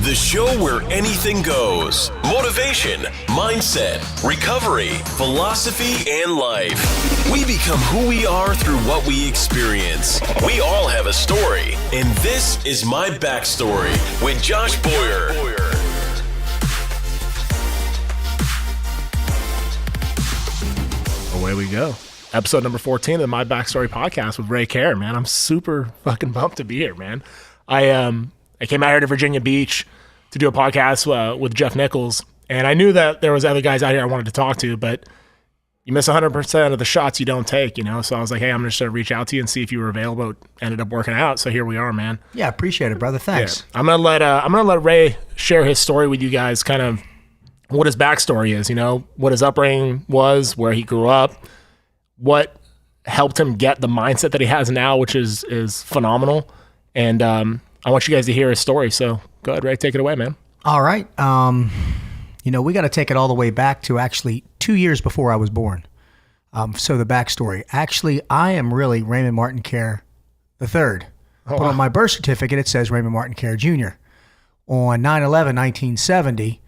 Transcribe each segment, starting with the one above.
The show where anything goes. Motivation, mindset, recovery, philosophy, and life. We become who we are through what we experience. We all have a story, and this is My Backstory with Josh Boyer. Away we go. Episode number 14 of the My Backstory podcast with Ray Kerr, man. I'm super fucking pumped to be here, man. I came out here to Virginia Beach to do a podcast with Jeff Nichols, and I knew that there was other guys out here I wanted to talk to, but you miss 100% of the shots you don't take, you know? So I was like, hey, I'm just going to reach out to you and see if you were available. It ended up working out, so here we are, man. Yeah, appreciate it, brother. Thanks. Yeah. I'm gonna let Ray share his story with you guys, kind of what his backstory is, you know, what his upbringing was, where he grew up, what helped him get the mindset that he has now, which is phenomenal. And I want you guys to hear his story. So go ahead, Ray, take it away, man. All right. You know, we got to take it all the way back to actually 2 years before I was born. So the backstory. Actually, I am really Raymond Martin Kerr III. But on my birth certificate, it says Raymond Martin Kerr Jr. On 9/11/1970,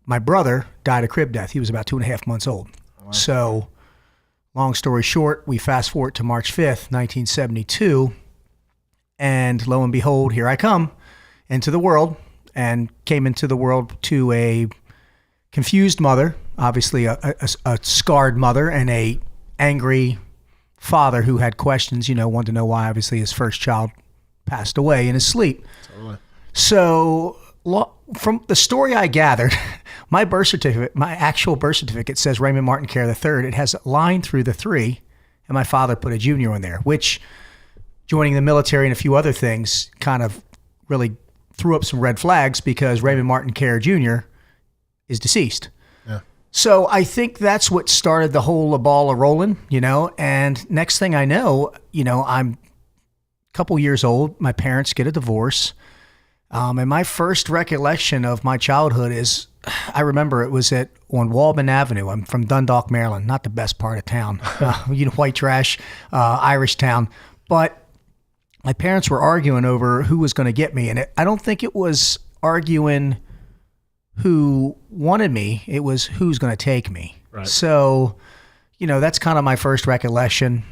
my brother died a crib death. He was about 2.5 months old. Wow. So long story short, we fast forward to March 5th, 1972, and lo and behold, here I come into the world, and came into the world to a confused mother, obviously a scarred mother, and a angry father who had questions, you know, wanted to know why obviously his first child passed away in his sleep. Totally. So from the story I gathered, my birth certificate, my actual birth certificate says Raymond Martin Kerr III. It has a line through the 3, and my father put a junior in there, which joining the military and a few other things kind of really threw up some red flags because Raymond Martin Kerr Jr. is deceased. Yeah. So I think that's what started the whole ball a rolling, you know, and next thing I know, you know, I'm a couple years old. My parents get a divorce. And my first recollection of my childhood is, I remember it was on Walman Avenue. I'm from Dundalk, Maryland, not the best part of town, you know, white trash, Irish town. But my parents were arguing over who was going to get me. And I don't think it was arguing who wanted me. It was who's going to take me. Right. So, you know, that's kind of my first recollection.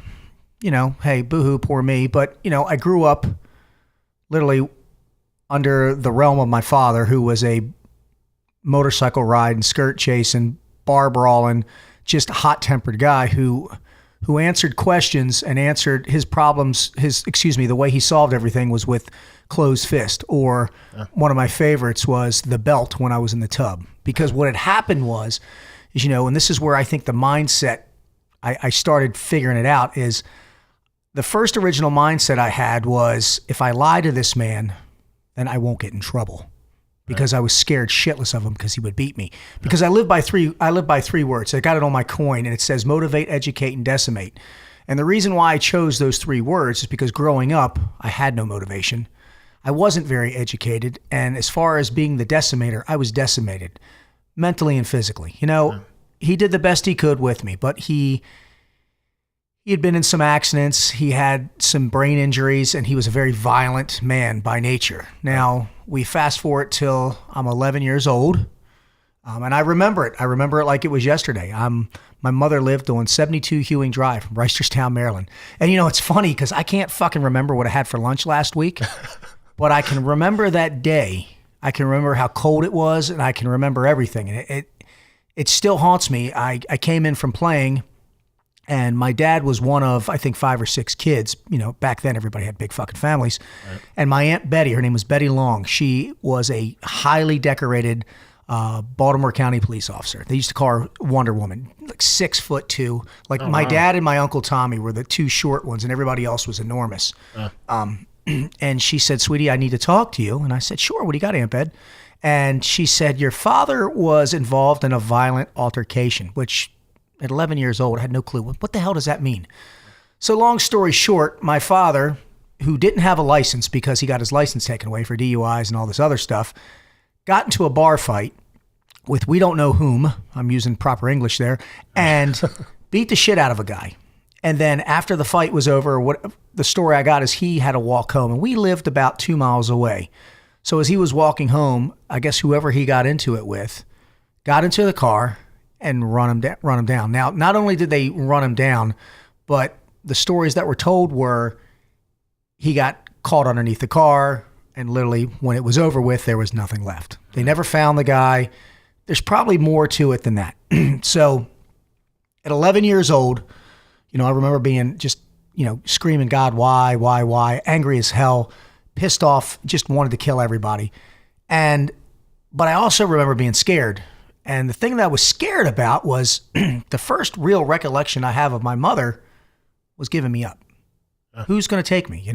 You know, hey, boo-hoo, poor me. But, you know, I grew up literally under the realm of my father, who was a motorcycle riding, skirt chasing, bar brawling, just hot-tempered guy who answered questions and answered his problems, the way he solved everything was with closed fist. Or one of my favorites was the belt when I was in the tub. Because what had happened is, you know, and this is where I think the mindset, I started figuring it out, is the first original mindset I had was, if I lie to this man, then I won't get in trouble. Because I was scared shitless of him because he would beat me. Because I live by three words. I got it on my coin, and it says motivate, educate, and decimate. And the reason why I chose those 3 words is because growing up, I had no motivation. I wasn't very educated. And as far as being the decimator, I was decimated mentally and physically. You know, he did the best he could with me, but he had been in some accidents. He had some brain injuries, and he was a very violent man by nature. Now, we fast forward till I'm 11 years old, and I remember it. I remember it like it was yesterday. My mother lived on 72 Hewing Drive, Reisterstown, Maryland. And, you know, it's funny because I can't fucking remember what I had for lunch last week, but I can remember that day. I can remember how cold it was, and I can remember everything. And it still haunts me. I came in from playing, and my dad was one of, I think, 5 or 6 kids. You know, back then everybody had big fucking families. Right. And my Aunt Betty, her name was Betty Long. She was a highly decorated Baltimore County police officer. They used to call her Wonder Woman, like 6'2". Like my dad and my Uncle Tommy were the 2 short ones, and everybody else was enormous. And she said, sweetie, I need to talk to you. And I said, sure, what do you got, Aunt Bet? And she said, your father was involved in a violent altercation, which at 11 years old, I had no clue. What the hell does that mean? So long story short, my father, who didn't have a license because he got his license taken away for DUIs and all this other stuff, got into a bar fight with we don't know whom, I'm using proper English there, and beat the shit out of a guy. And then after the fight was over, what the story I got is he had to walk home, and we lived about 2 miles away. So as he was walking home, I guess whoever he got into it with got into the car and run him down. Now, not only did they run him down, but the stories that were told were he got caught underneath the car, and literally when it was over with, there was nothing left. They never found the guy. There's probably more to it than that. So at 11 years old, I remember being just, screaming, God, why, angry as hell, pissed off, just wanted to kill everybody. But I also remember being scared. And the thing that I was scared about was the first real recollection I have of my mother was giving me up. Who's going to take me?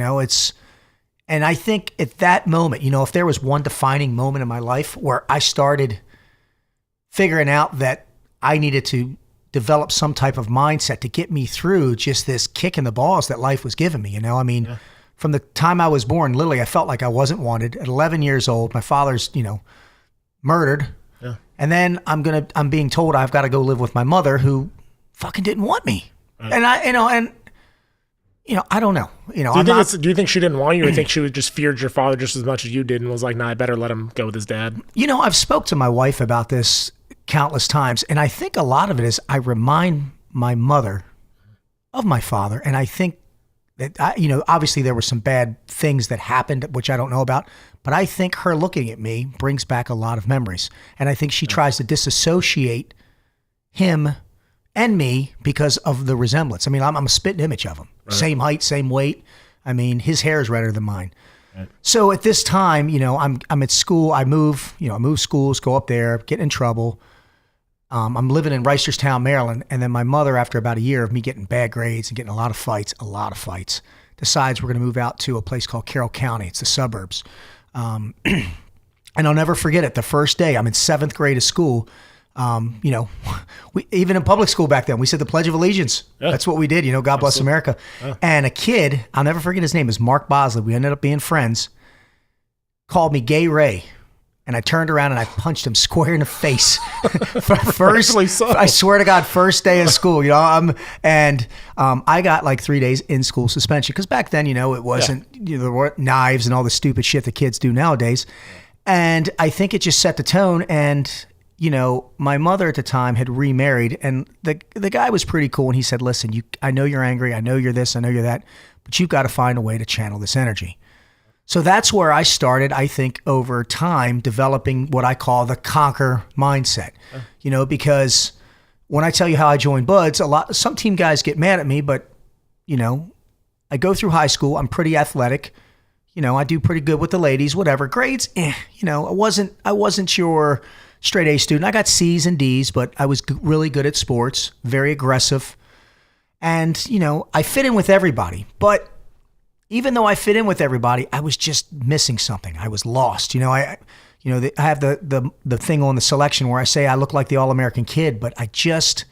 And I think at that moment, if there was one defining moment in my life where I started figuring out that I needed to develop some type of mindset to get me through just this kick in the balls that life was giving me, From the time I was born, literally, I felt like I wasn't wanted. At 11 years old, my father's, murdered. Yeah. And then I'm being told I've got to go live with my mother who fucking didn't want me. Right. And I don't know. Do you think she didn't want you, or think she just feared your father just as much as you did and was like, nah, I better let him go with his dad? I've spoke to my wife about this countless times, and I think a lot of it is I remind my mother of my father, and I think that, obviously there were some bad things that happened, which I don't know about, but I think her looking at me brings back a lot of memories. And I think she tries to disassociate him and me because of the resemblance. I mean, I'm a spitting image of him. Right. Same height, same weight. I mean, his hair is redder than mine. Right. So at this time, I'm at school. I move schools, go up there, get in trouble. I'm living in Reisterstown, Maryland. And then my mother, after about a year of me getting bad grades and getting a lot of fights, decides we're going to move out to a place called Carroll County. It's the suburbs. And I'll never forget it. The first day, I'm in 7th grade of school. We even in public school back then, we said the Pledge of Allegiance. Yeah. That's what we did. God bless America. Yeah. And a kid, I'll never forget his name, is Mark Bosley. We ended up being friends. Called me Gay Ray. And I turned around and I punched him square in the face. I swear to God, first day of school, I got like 3 days in school suspension. Because back then, it wasn't, there weren't knives and all the stupid shit that kids do nowadays. And I think it just set the tone. And, my mother at the time had remarried, and the guy was pretty cool. And he said, listen, I know you're angry. I know you're this. I know you're that. But you've got to find a way to channel this energy. So that's where I started, I think, over time, developing what I call the conquer mindset. Because when I tell you how I joined Buds, some team guys get mad at me, but, I go through high school. I'm pretty athletic. I do pretty good with the ladies, whatever. Grades, I wasn't your straight A student. I got C's and D's, but I was really good at sports, very aggressive. And, I fit in with everybody. But even though I fit in with everybody, I was just missing something. I was lost. I have the thing on the selection where I say I look like the All-American kid, but I just,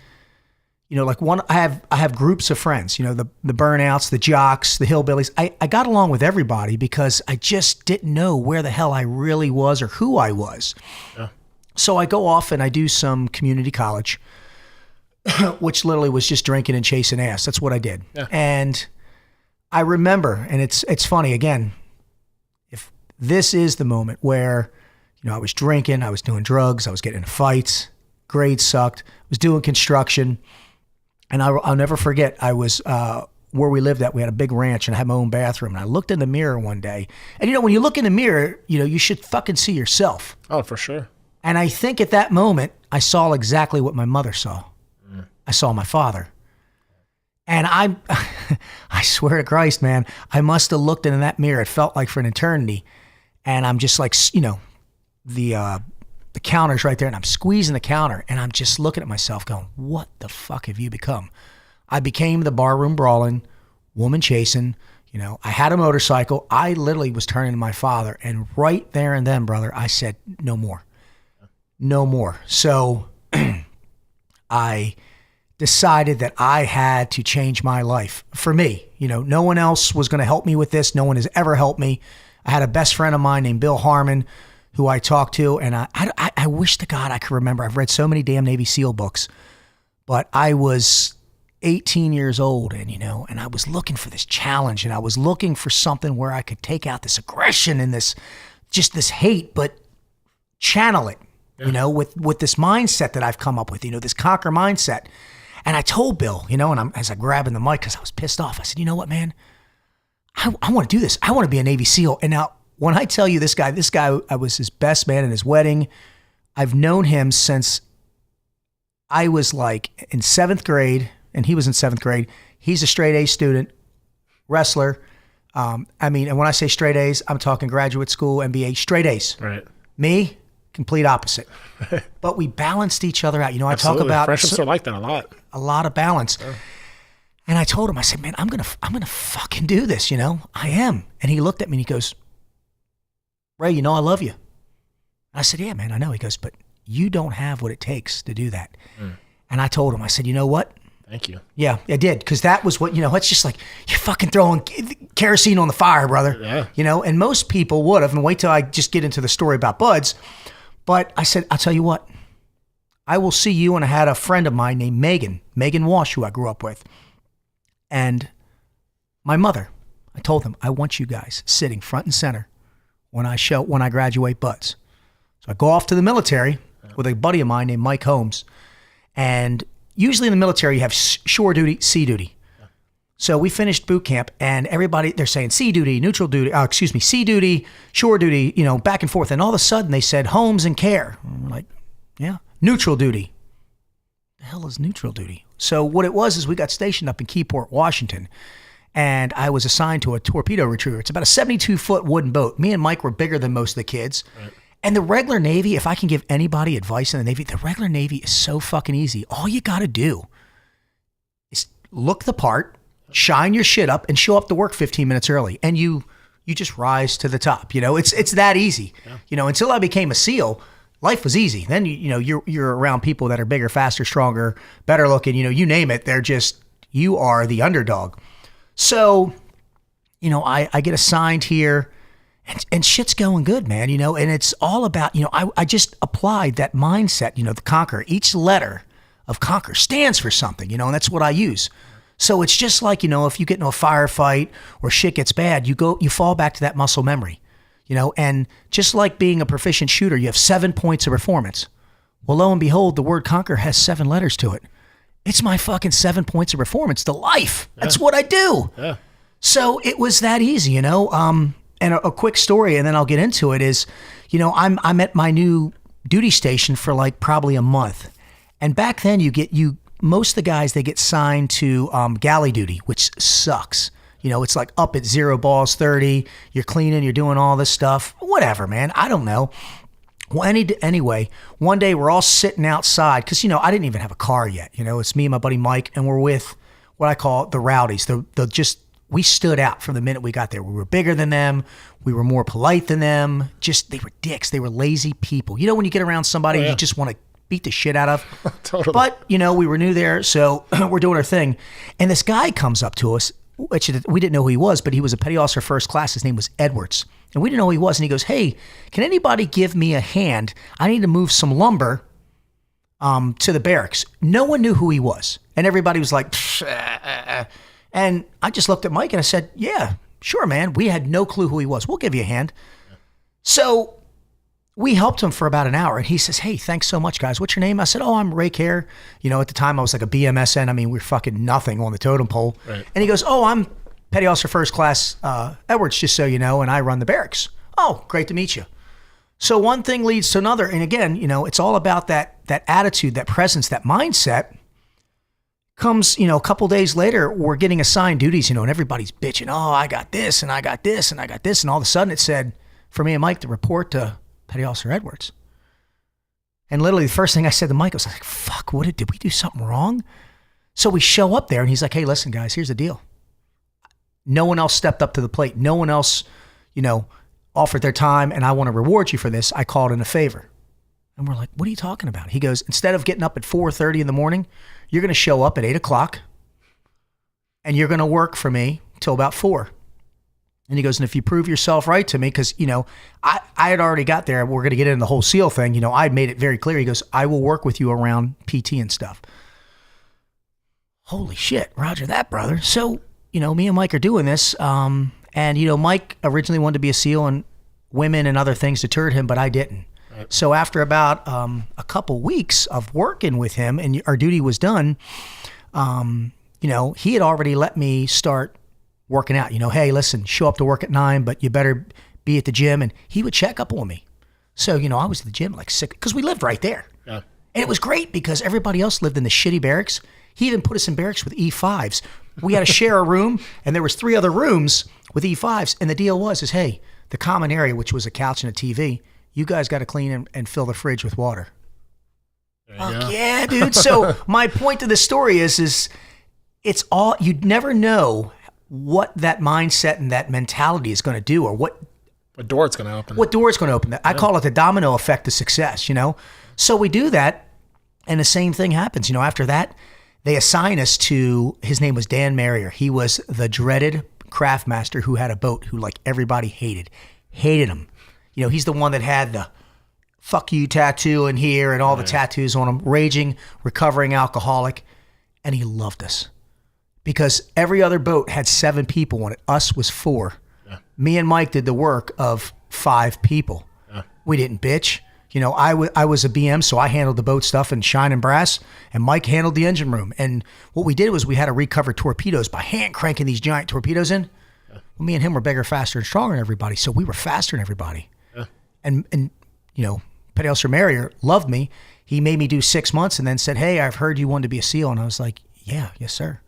I have groups of friends, the burnouts, the jocks, the hillbillies. I got along with everybody because I just didn't know where the hell I really was or who I was. Yeah. So I go off and I do some community college, which literally was just drinking and chasing ass. That's what I did. Yeah. And I remember, and it's funny, again, if this is the moment where, I was drinking, I was doing drugs, I was getting in fights, grades sucked, I was doing construction, and I'll never forget, I was, where we lived at, we had a big ranch, and I had my own bathroom, and I looked in the mirror one day, and when you look in the mirror, you should fucking see yourself. Oh, for sure. And I think at that moment, I saw exactly what my mother saw. I saw my father. And I swear to Christ, man, I must have looked into that mirror. It felt like for an eternity. And I'm just like, the counter's right there, and I'm squeezing the counter, and I'm just looking at myself going, what the fuck have you become? I became the barroom brawling, woman chasing, I had a motorcycle. I literally was turning to my father, and right there and then, brother, I said, no more. No more. So I decided that I had to change my life for me. No one else was going to help me with this. No one has ever helped me. I had a best friend of mine named Bill Harmon who I talked to, and I wish to God I could remember. I've read so many damn Navy SEAL books, but I was 18 years old, and I was looking for this challenge, and I was looking for something where I could take out this aggression and this just this hate, but channel it, you know, with this mindset that I've come up with, you know, this conquer mindset. And I told Bill, you know, and as I grabbing the mic, because I was pissed off, I said, you know what, man, I want to do this. I want to be a Navy SEAL. And now when I tell you this guy, I was his best man in his wedding. I've known him since I was like in 7th grade, and he was in 7th grade. He's a straight A student, wrestler. I mean, and when I say straight A's, I'm talking graduate school, MBA, straight A's. Right. Me, complete opposite. But we balanced each other out. You know, Absolutely. I talk about friendships are like that a lot. A lot of balance. Yeah. And I told him, I said, man, I'm gonna fucking do this, you know? I am. And he looked at me and he goes, Ray, you know I love you. I said, yeah, man, I know. He goes, but you don't have what it takes to do that. And I told him, I said, you know what? Thank you. Yeah, I did. Because that was what, you know, it's just like, you're fucking throwing kerosene on the fire, brother. Yeah. You know, and most people would have, and wait till I just get into the story about Buds. But I said, I'll tell you what, I will see you. And I had a friend of mine named Megan Walsh, who I grew up with. And my mother, I told them, I want you guys sitting front and center when I graduate Buds. So I go off to the military with a buddy of mine named Mike Holmes. And usually in the military, you have shore duty, sea duty. So we finished boot camp and everybody, they're saying sea duty, neutral duty, sea duty, shore duty, you know, back and forth. And all of a sudden they said homes and care. And we're like, yeah, neutral duty. The hell is neutral duty? So what it was is we got stationed up in Keyport, Washington. And I was assigned to a torpedo retriever. It's about a 72-foot wooden boat. Me and Mike were bigger than most of the kids. Right. And the regular Navy, if I can give anybody advice in the Navy, the regular Navy is so fucking easy. All you got to do is look the part, shine your shit up, and show up to work 15 minutes early. And you just rise to the top. You know, it's that easy. Yeah. You know, until I became a SEAL, life was easy. Then, you know, you're around people that are bigger, faster, stronger, better looking, you know, you name it. You are the underdog. So, you know, I get assigned here. And shit's going good, man, you know, and it's all about, you know, I just applied that mindset, you know, the conquer. Each letter of conquer stands for something, you know, and that's what I use. So it's just like, you know, if you get into a firefight or shit gets bad, you fall back to that muscle memory, you know, and just like being a proficient shooter, you have 7 points of performance. Well, lo and behold, the word conquer has 7 letters to it. It's my fucking 7 points of performance to life. That's what I do. Yeah. So it was that easy, you know, and a quick story, and then I'll get into it, is, you know, I'm at my new duty station for like probably a month. And back then most of the guys, they get signed to galley duty, which sucks. You know, it's like up at 0 balls 30, you're cleaning, you're doing all this stuff. Whatever, man. I don't know. Well, anyway, one day we're all sitting outside because, you know, I didn't even have a car yet. You know, it's me and my buddy Mike, and we're with what I call the rowdies. We stood out from the minute we got there. We were bigger than them. We were more polite than them. They were dicks. They were lazy people. You know, when you get around somebody you just want to beat the shit out of? Totally. But, you know, we were new there, so we're doing our thing. And this guy comes up to us, which we didn't know who he was, but he was a petty officer first class. His name was Edwards. And we didn't know who he was. And he goes, hey, can anybody give me a hand? I need to move some lumber to the barracks. No one knew who he was. And everybody was like, And I just looked at Mike and I said, yeah, sure, man. We had no clue who he was. We'll give you a hand. Yeah. So we helped him for about an hour. And he says, hey, thanks so much, guys. What's your name? I said, I'm Ray Care. You know, at the time I was like a BMSN. I mean, we're fucking nothing on the totem pole. Right. And he goes, I'm Petty Officer First Class Edwards, just so you know, and I run the barracks. Oh, great to meet you. So one thing leads to another. And again, you know, it's all about that attitude, that presence, that mindset. Comes, you know, a couple days later, we're getting assigned duties, you know, and everybody's bitching, I got this, and I got this, and I got this. And all of a sudden it said, for me and Mike, to report to Petty Officer Edwards. And literally the first thing I said to Mike was like, fuck, did we do something wrong? So we show up there and he's like, hey, listen, guys, here's the deal. No one else stepped up to the plate. No one else, you know, offered their time, and I want to reward you for this. I called in a favor. And we're like, what are you talking about? He goes, instead of getting up at 4:30 in the morning, you're going to show up at 8 o'clock and you're going to work for me till about 4. And he goes, and if you prove yourself right to me, because, you know, I had already got there. We're going to get into the whole SEAL thing. You know, I made it very clear. He goes, I will work with you around PT and stuff. Holy shit. Roger that, brother. So, you know, me and Mike are doing this. And, you know, Mike originally wanted to be a SEAL and women and other things deterred him, but I didn't. Right. So after about a couple weeks of working with him and our duty was done, he had already let me start working out. Hey, listen, show up to work at 9, but you better be at the gym. And he would check up on me. So, I was at the gym like 6, because we lived right there. Yeah. And it was great because everybody else lived in the shitty barracks. He even put us in barracks with E5s. We had to share a room, and there was 3 other rooms with E5s. And the deal was, hey, the common area, which was a couch and a TV, you guys got to clean and fill the fridge with water. Fuck yeah, dude. So my point to the story is it's all, you'd never know what that mindset and that mentality is going to do, or what door it's going to open. What door it's going to open. I call it the domino effect of success, So we do that, and the same thing happens. After that, they assign us to, his name was Dan Marrier. He was the dreaded craft master who had a boat who like everybody hated him. He's the one that had the fuck you tattoo in here and all the tattoos on him, raging, recovering alcoholic, and he loved us. Because every other boat had 7 people on it. Us was 4. Yeah. Me and Mike did the work of 5 people. Yeah. We didn't bitch. I was a BM, so I handled the boat stuff and shine and brass, and Mike handled the engine room. And what we did was we had to recover torpedoes by hand cranking these giant torpedoes in. Yeah. Well, me and him were bigger, faster, and stronger than everybody, so we were faster than everybody. Yeah. And Pedelser Marrier loved me. He made me do 6 months and then said, hey, I've heard you wanted to be a SEAL. And I was like, yeah, yes, sir.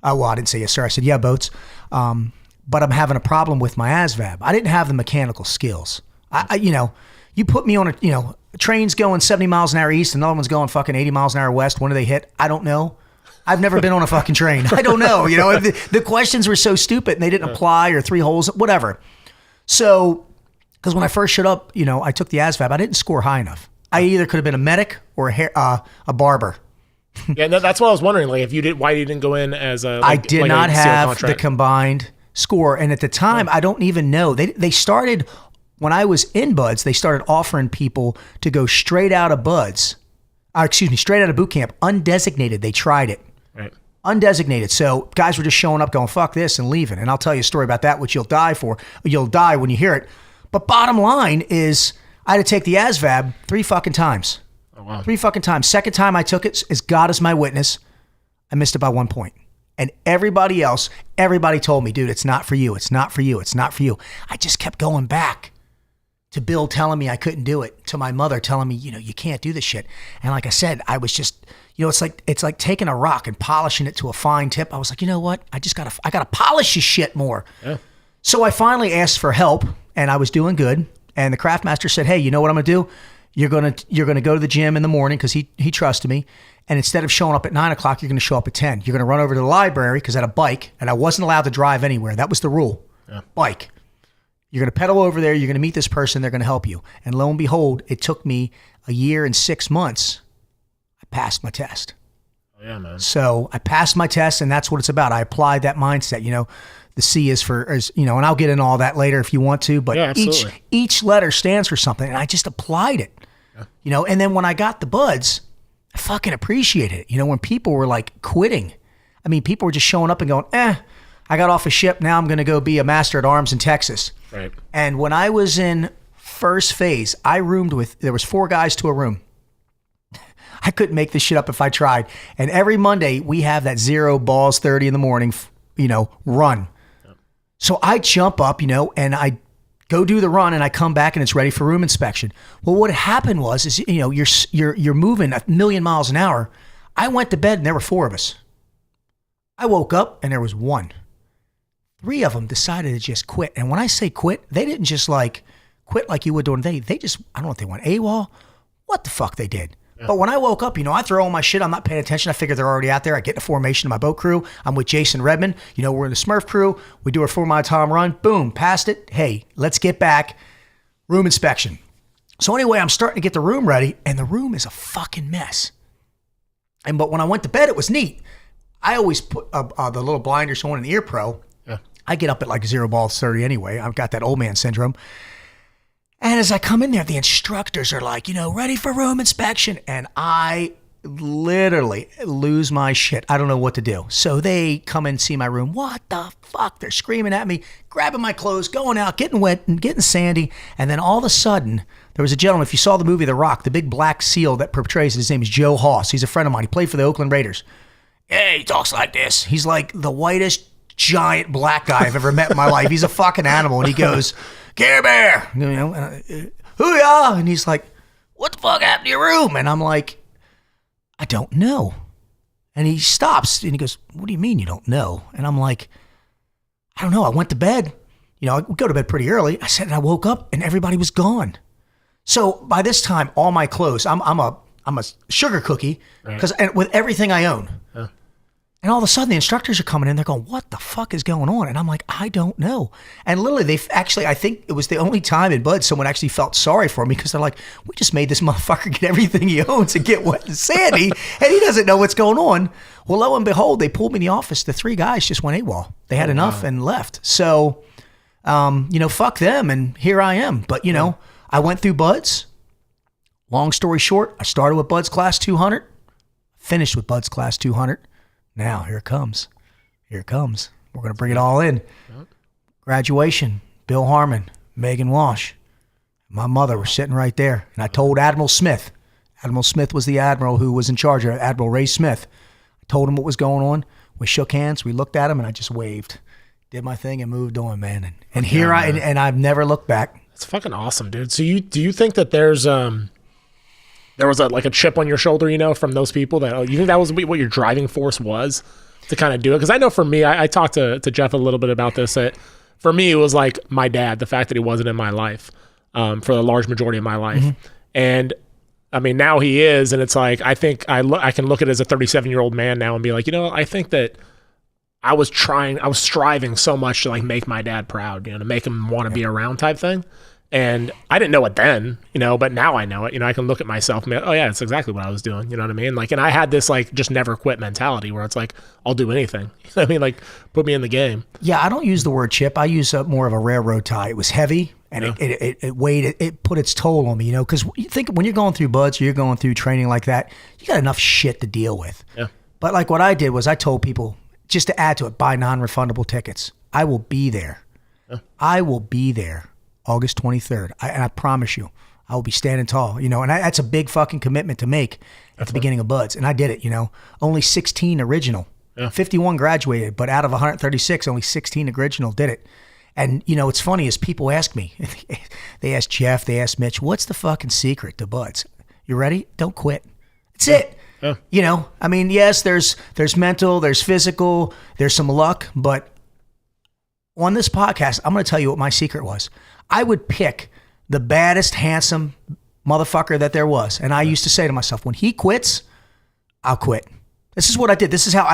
Well, I didn't say yes, sir. I said, yeah, boats. But I'm having a problem with my ASVAB. I didn't have the mechanical skills. You put me on a train's going 70 miles an hour east and another one's going fucking 80 miles an hour west. When do they hit? I don't know. I've never been on a fucking train. I don't know. The questions were so stupid and they didn't apply, or 3 holes, whatever. So, because when I first showed up, I took the ASVAB. I didn't score high enough. I either could have been a medic or a barber. Yeah, that's what I was wondering. Like, why you didn't go in as a? I did not have the combined score, and at the time, I don't even know. They started when I was in Buds. They started offering people to go straight out of Buds, straight out of boot camp, undesignated. They tried it, right? Undesignated. So guys were just showing up, going fuck this, and leaving. And I'll tell you a story about that, which you'll die for. You'll die when you hear it. But bottom line is, I had to take the ASVAB 3 fucking times. Oh, wow. 3 fucking times. Second time I took it, as God is my witness, I missed it by 1 point. And everybody told me, dude, it's not for you. It's not for you. It's not for you. I just kept going back to Bill telling me I couldn't do it, to my mother telling me, you can't do this shit. And like I said, I was just, it's like taking a rock and polishing it to a fine tip. I was like, you know what? I gotta polish this shit more. Yeah. So I finally asked for help, and I was doing good. And the craft master said, hey, you know what I'm gonna do? You're gonna go to the gym in the morning, because he trusted me. And instead of showing up at 9 o'clock, you're gonna show up at 10. You're gonna run over to the library, because I had a bike, and I wasn't allowed to drive anywhere. That was the rule. Yeah. Bike. You're gonna pedal over there. You're gonna meet this person. They're gonna help you. And lo and behold, it took me a year and 6 months. I passed my test. Oh yeah, man. So I passed my test, and that's what it's about. I applied that mindset. The C is for, and I'll get into all that later if you want to, but yeah, each letter stands for something, and I just applied it, and then when I got the Buds, I fucking appreciated it. When people were like quitting, people were just showing up and going, I got off a ship, now I'm going to go be a master at arms in Texas. Right. And when I was in first phase, I roomed there was 4 guys to a room. I couldn't make this shit up if I tried. And every Monday we have that 0 balls 30 in the morning, run. So I jump up, and I go do the run, and I come back, and it's ready for room inspection. Well, what happened was, you're moving 1,000,000 miles an hour. I went to bed, and there were 4 of us. I woke up, and there was 1. 3 of them decided to just quit. And when I say quit, they didn't just quit like you would during the day. They just, I don't know if they went AWOL, what the fuck they did. Yeah. But when I woke up, I throw all my shit. I'm not paying attention. I figure they're already out there. I get in a formation of my boat crew. I'm with Jason Redmond. We're in the Smurf crew. We do our 4-mile time run. Boom, passed it. Hey, let's get back. Room inspection. So anyway, I'm starting to get the room ready, and the room is a fucking mess. But when I went to bed, it was neat. I always put the little blinders on in the ear pro. Yeah. I get up at 0 balls 30 anyway. I've got that old man syndrome. And as I come in there, the instructors are like, ready for room inspection. And I literally lose my shit. I don't know what to do. So they come and see my room. What the fuck? They're screaming at me, grabbing my clothes, going out, getting wet and getting sandy. And then all of a sudden, there was a gentleman, if you saw the movie The Rock, the big black seal that portrays it, his name is Joe Hoss. He's a friend of mine. He played for the Oakland Raiders. Yeah, he talks like this. He's like the whitest, giant black guy I've ever met in my life. He's a fucking animal. And he goes, Care Bear, hoo-yah. And he's like, what the fuck happened to your room? And I'm like, I don't know. And he stops and he goes, what do you mean you don't know? And I'm like, I don't know. I went to bed. I go to bed pretty early. I said, and I woke up and everybody was gone. So by this time, all my clothes, I'm a sugar cookie because with everything I own. Yeah. And all of a sudden the instructors are coming in. They're going, what the fuck is going on? And I'm like, I don't know. And literally I think it was the only time in Bud someone actually felt sorry for me because they're like, we just made this motherfucker get everything he owns and get wet and sandy and he doesn't know what's going on. Well, lo and behold, they pulled me in the office. The 3 guys just went AWOL. They had enough and left. So, fuck them. And here I am. But, I went through Bud's. Long story short, I started with Bud's Class 200, finished with Bud's Class 200. Now, here it comes. Here it comes. We're going to bring it all in. Graduation, Bill Harmon, Megan Walsh. My mother was sitting right there. And I told Admiral Smith. Admiral Smith was the admiral who was in charge of Admiral Ray Smith. I told him what was going on. We shook hands. We looked at him, and I just waved. Did my thing and moved on, man. And here and I've never looked back. That's fucking awesome, dude. So do you think that there was a chip on your shoulder, from those people that you think that was what your driving force was to kind of do it? Because I know for me, I talked to Jeff a little bit about this. That for me, it was like my dad, the fact that he wasn't in my life for the large majority of my life. Mm-hmm. And I mean, now he is, and it's like I think I can look at it as a 37-year-old man now and be like, I think that I was striving so much to like make my dad proud, to make him want to be around type thing. And I didn't know it then, but now I know it. I can look at myself and be like, oh yeah, it's exactly what I was doing. You know what I mean? Like, and I had this like just never quit mentality where it's like, I'll do anything. I mean, like, put me in the game. Yeah, I don't use the word chip. I use more of a railroad tie. It was heavy and it weighed, it put its toll on me, because you think when you're going through Buds or you're going through training like that, you got enough shit to deal with. Yeah. But like what I did was I told people, just to add to it, buy non-refundable tickets. I will be there. Yeah. I will be there August 23rd. And I promise you, I will be standing tall, and that's a big fucking commitment to make at the beginning of Buds. And I did it, only 16 original, 51 graduated, but out of 136, only 16 original did it. And, it's funny is people ask me, they ask Jeff, they ask Mitch, what's the fucking secret to Buds? You ready? Don't quit. That's it. Yeah. I mean, yes, there's mental, there's physical, there's some luck, but on this podcast, I'm going to tell you what my secret was. I would pick the baddest, handsome motherfucker that there was. And I used to say to myself, when he quits, I'll quit. This is what I did. This is how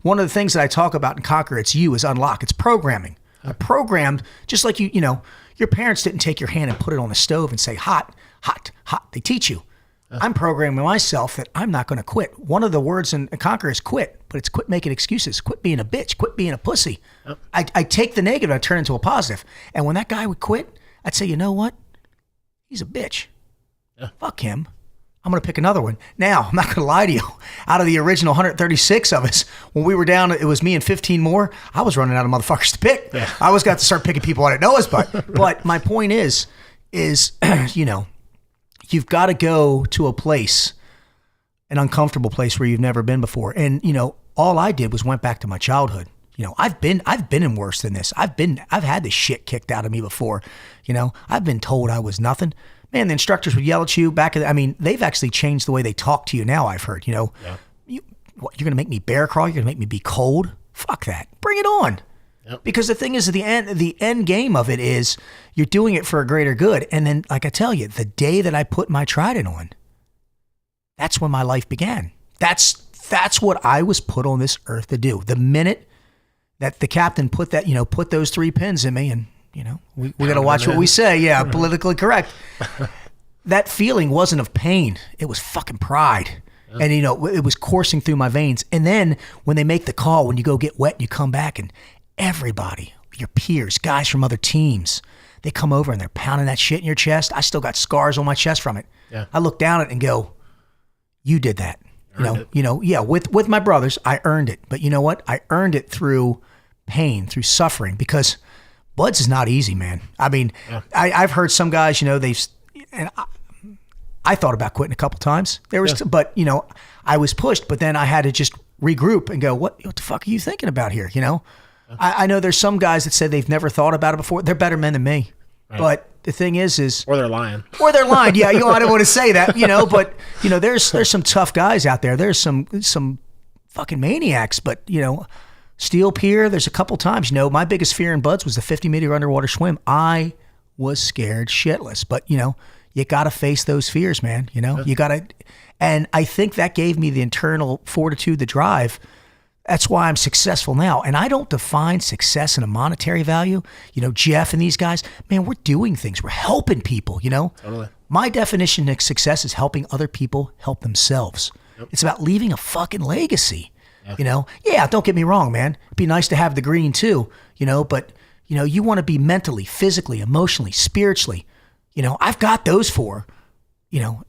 one of the things that I talk about in Conquer It's You is unlock. It's programming. I programmed just like your parents didn't take your hand and put it on the stove and say, hot, hot, hot. They teach you. I'm programming myself that I'm not going to quit. One of the words in Conquer is quit, but it's quit making excuses. Quit being a bitch. Quit being a pussy. Yep. I take the negative and I turn it into a positive. And when that guy would quit, I'd say, you know what? He's a bitch. Yeah. Fuck him. I'm going to pick another one. Now, I'm not going to lie to you. Out of the original 136 of us, when we were down, it was me and 15 more. I was running out of motherfuckers to pick. Yeah. I always got to start picking people I didn't know us, but my point is, you've got to go to a place, an uncomfortable place where you've never been before. And, all I did was went back to my childhood. I've been in worse than this. I've had this shit kicked out of me before. I've been told I was nothing. Man, the instructors would yell at you they've actually changed the way they talk to you now, I've heard. You're going to make me bear crawl? You're going to make me be cold? Fuck that. Bring it on. Yep. Because the thing is, the end game of it is you're doing it for a greater good. And then, like I tell you, the day that I put my trident on, that's when my life began. That's what I was put on this earth to do. The minute that the captain put those 3 pins in me, and we got to watch what we say. Yeah, politically correct. That feeling wasn't of pain. It was fucking pride. Yeah. And it was coursing through my veins. And then when they make the call, when you go get wet, you come back and everybody, your peers, guys from other teams, they come over and they're pounding that shit in your chest. I still got scars on my chest from it. Yeah. I look down at it and go, you did that. With my brothers, I earned it. But you know what? I earned it through pain, through suffering, because buds is not easy, man. I mean, I've heard some guys, I thought about quitting a couple times. But I was pushed, but then I had to just regroup and go, what the fuck are you thinking about here? I know there's some guys that said they've never thought about it before. They're better men than me. Right. But the thing is, or they're lying. Yeah. I don't want to say that, but there's some tough guys out there. There's some fucking maniacs, but Steel Pier, there's a couple times, my biggest fear in buds was the 50-meter underwater swim. I was scared shitless, but you got to face those fears, man. You got to, and I think that gave me the internal fortitude, the drive. That's why I'm successful now. And I don't define success in a monetary value. Jeff and these guys, man, we're doing things. We're helping people, Totally. My definition of success is helping other people help themselves. Yep. It's about leaving a fucking legacy, Yeah, don't get me wrong, man. It'd be nice to have the green too, but, you want to be mentally, physically, emotionally, spiritually. I've got those four.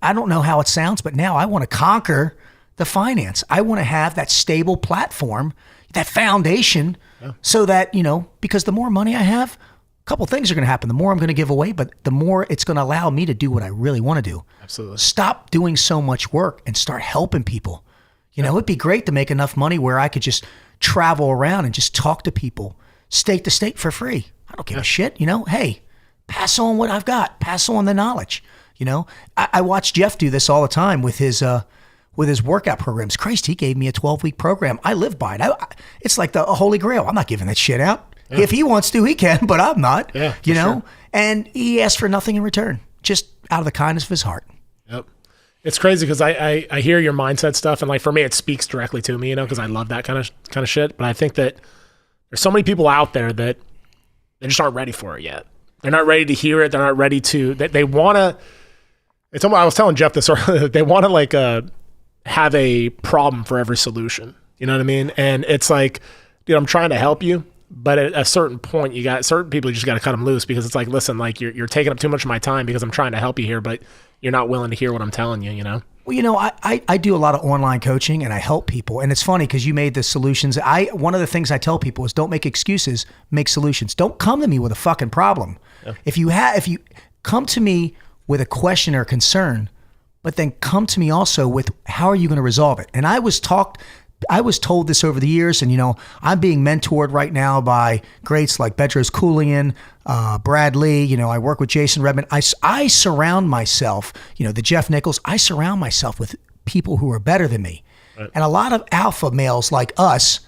I don't know how it sounds, but now I want to conquer the finance. I want to have that stable platform, that foundation, so that, because the more money I have, a couple things are going to happen. The more I'm going to give away, but the more it's going to allow me to do what I really want to do. Absolutely. Stop doing so much work and start helping people. It'd be great to make enough money where I could just travel around and just talk to people state to state for free. I don't give a shit, Hey, pass on what I've got. Pass on the knowledge. I watch Jeff do this all the time with his workout programs. Christ, he gave me a 12-week program. I live by it. It's like the holy grail. I'm not giving that shit out. Yeah. If he wants to, he can, but I'm not. Yeah, sure. And he asked for nothing in return, just out of the kindness of his heart. Yep. It's crazy because I hear your mindset stuff, and like for me, it speaks directly to me, because I love that kind of shit. But I think that there's so many people out there that they just aren't ready for it yet. They're not ready to hear it. They're not ready to. They want to. It's almost, I was telling Jeff this earlier. They want to have a problem for every solution. You know what I mean? And it's like, dude, I'm trying to help you, but at a certain point, you got certain people. You just got to cut them loose, because it's like, listen, like you're taking up too much of my time because I'm trying to help you here, but you're not willing to hear what I'm telling you. Well, I do a lot of online coaching and I help people. And it's funny because you made the solutions. One of the things I tell people is don't make excuses, make solutions. Don't come to me with a fucking problem. Yeah. If you come to me with a question or concern, but then come to me also with how are you going to resolve it? And I was told this over the years, and I'm being mentored right now by greats like Bedros Keuilian, Brad Lee. I work with Jason Redman. I surround myself, the Jeff Nichols. I surround myself with people who are better than me, right. And a lot of alpha males like us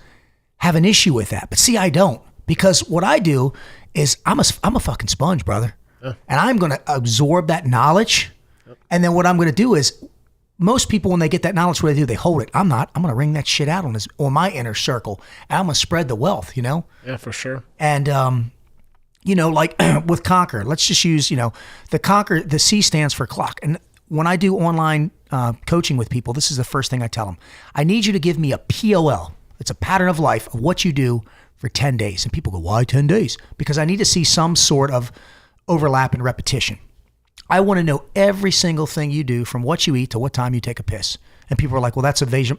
have an issue with that. But see, I don't, because what I do is I'm a fucking sponge, brother, and I'm going to absorb that knowledge, and then what I'm going to do is. Most people, when they get that knowledge, what they do, they hold it. I'm not. I'm going to wring that shit out on my inner circle, and I'm going to spread the wealth, Yeah, for sure. And, like with Conquer, let's just use, the Conquer, the C stands for clock. And when I do online coaching with people, this is the first thing I tell them. I need you to give me a POL. It's a pattern of life of what you do for 10 days. And people go, why 10 days? Because I need to see some sort of overlap and repetition. I want to know every single thing you do from what you eat to what time you take a piss. And people are like, well, that's evasion.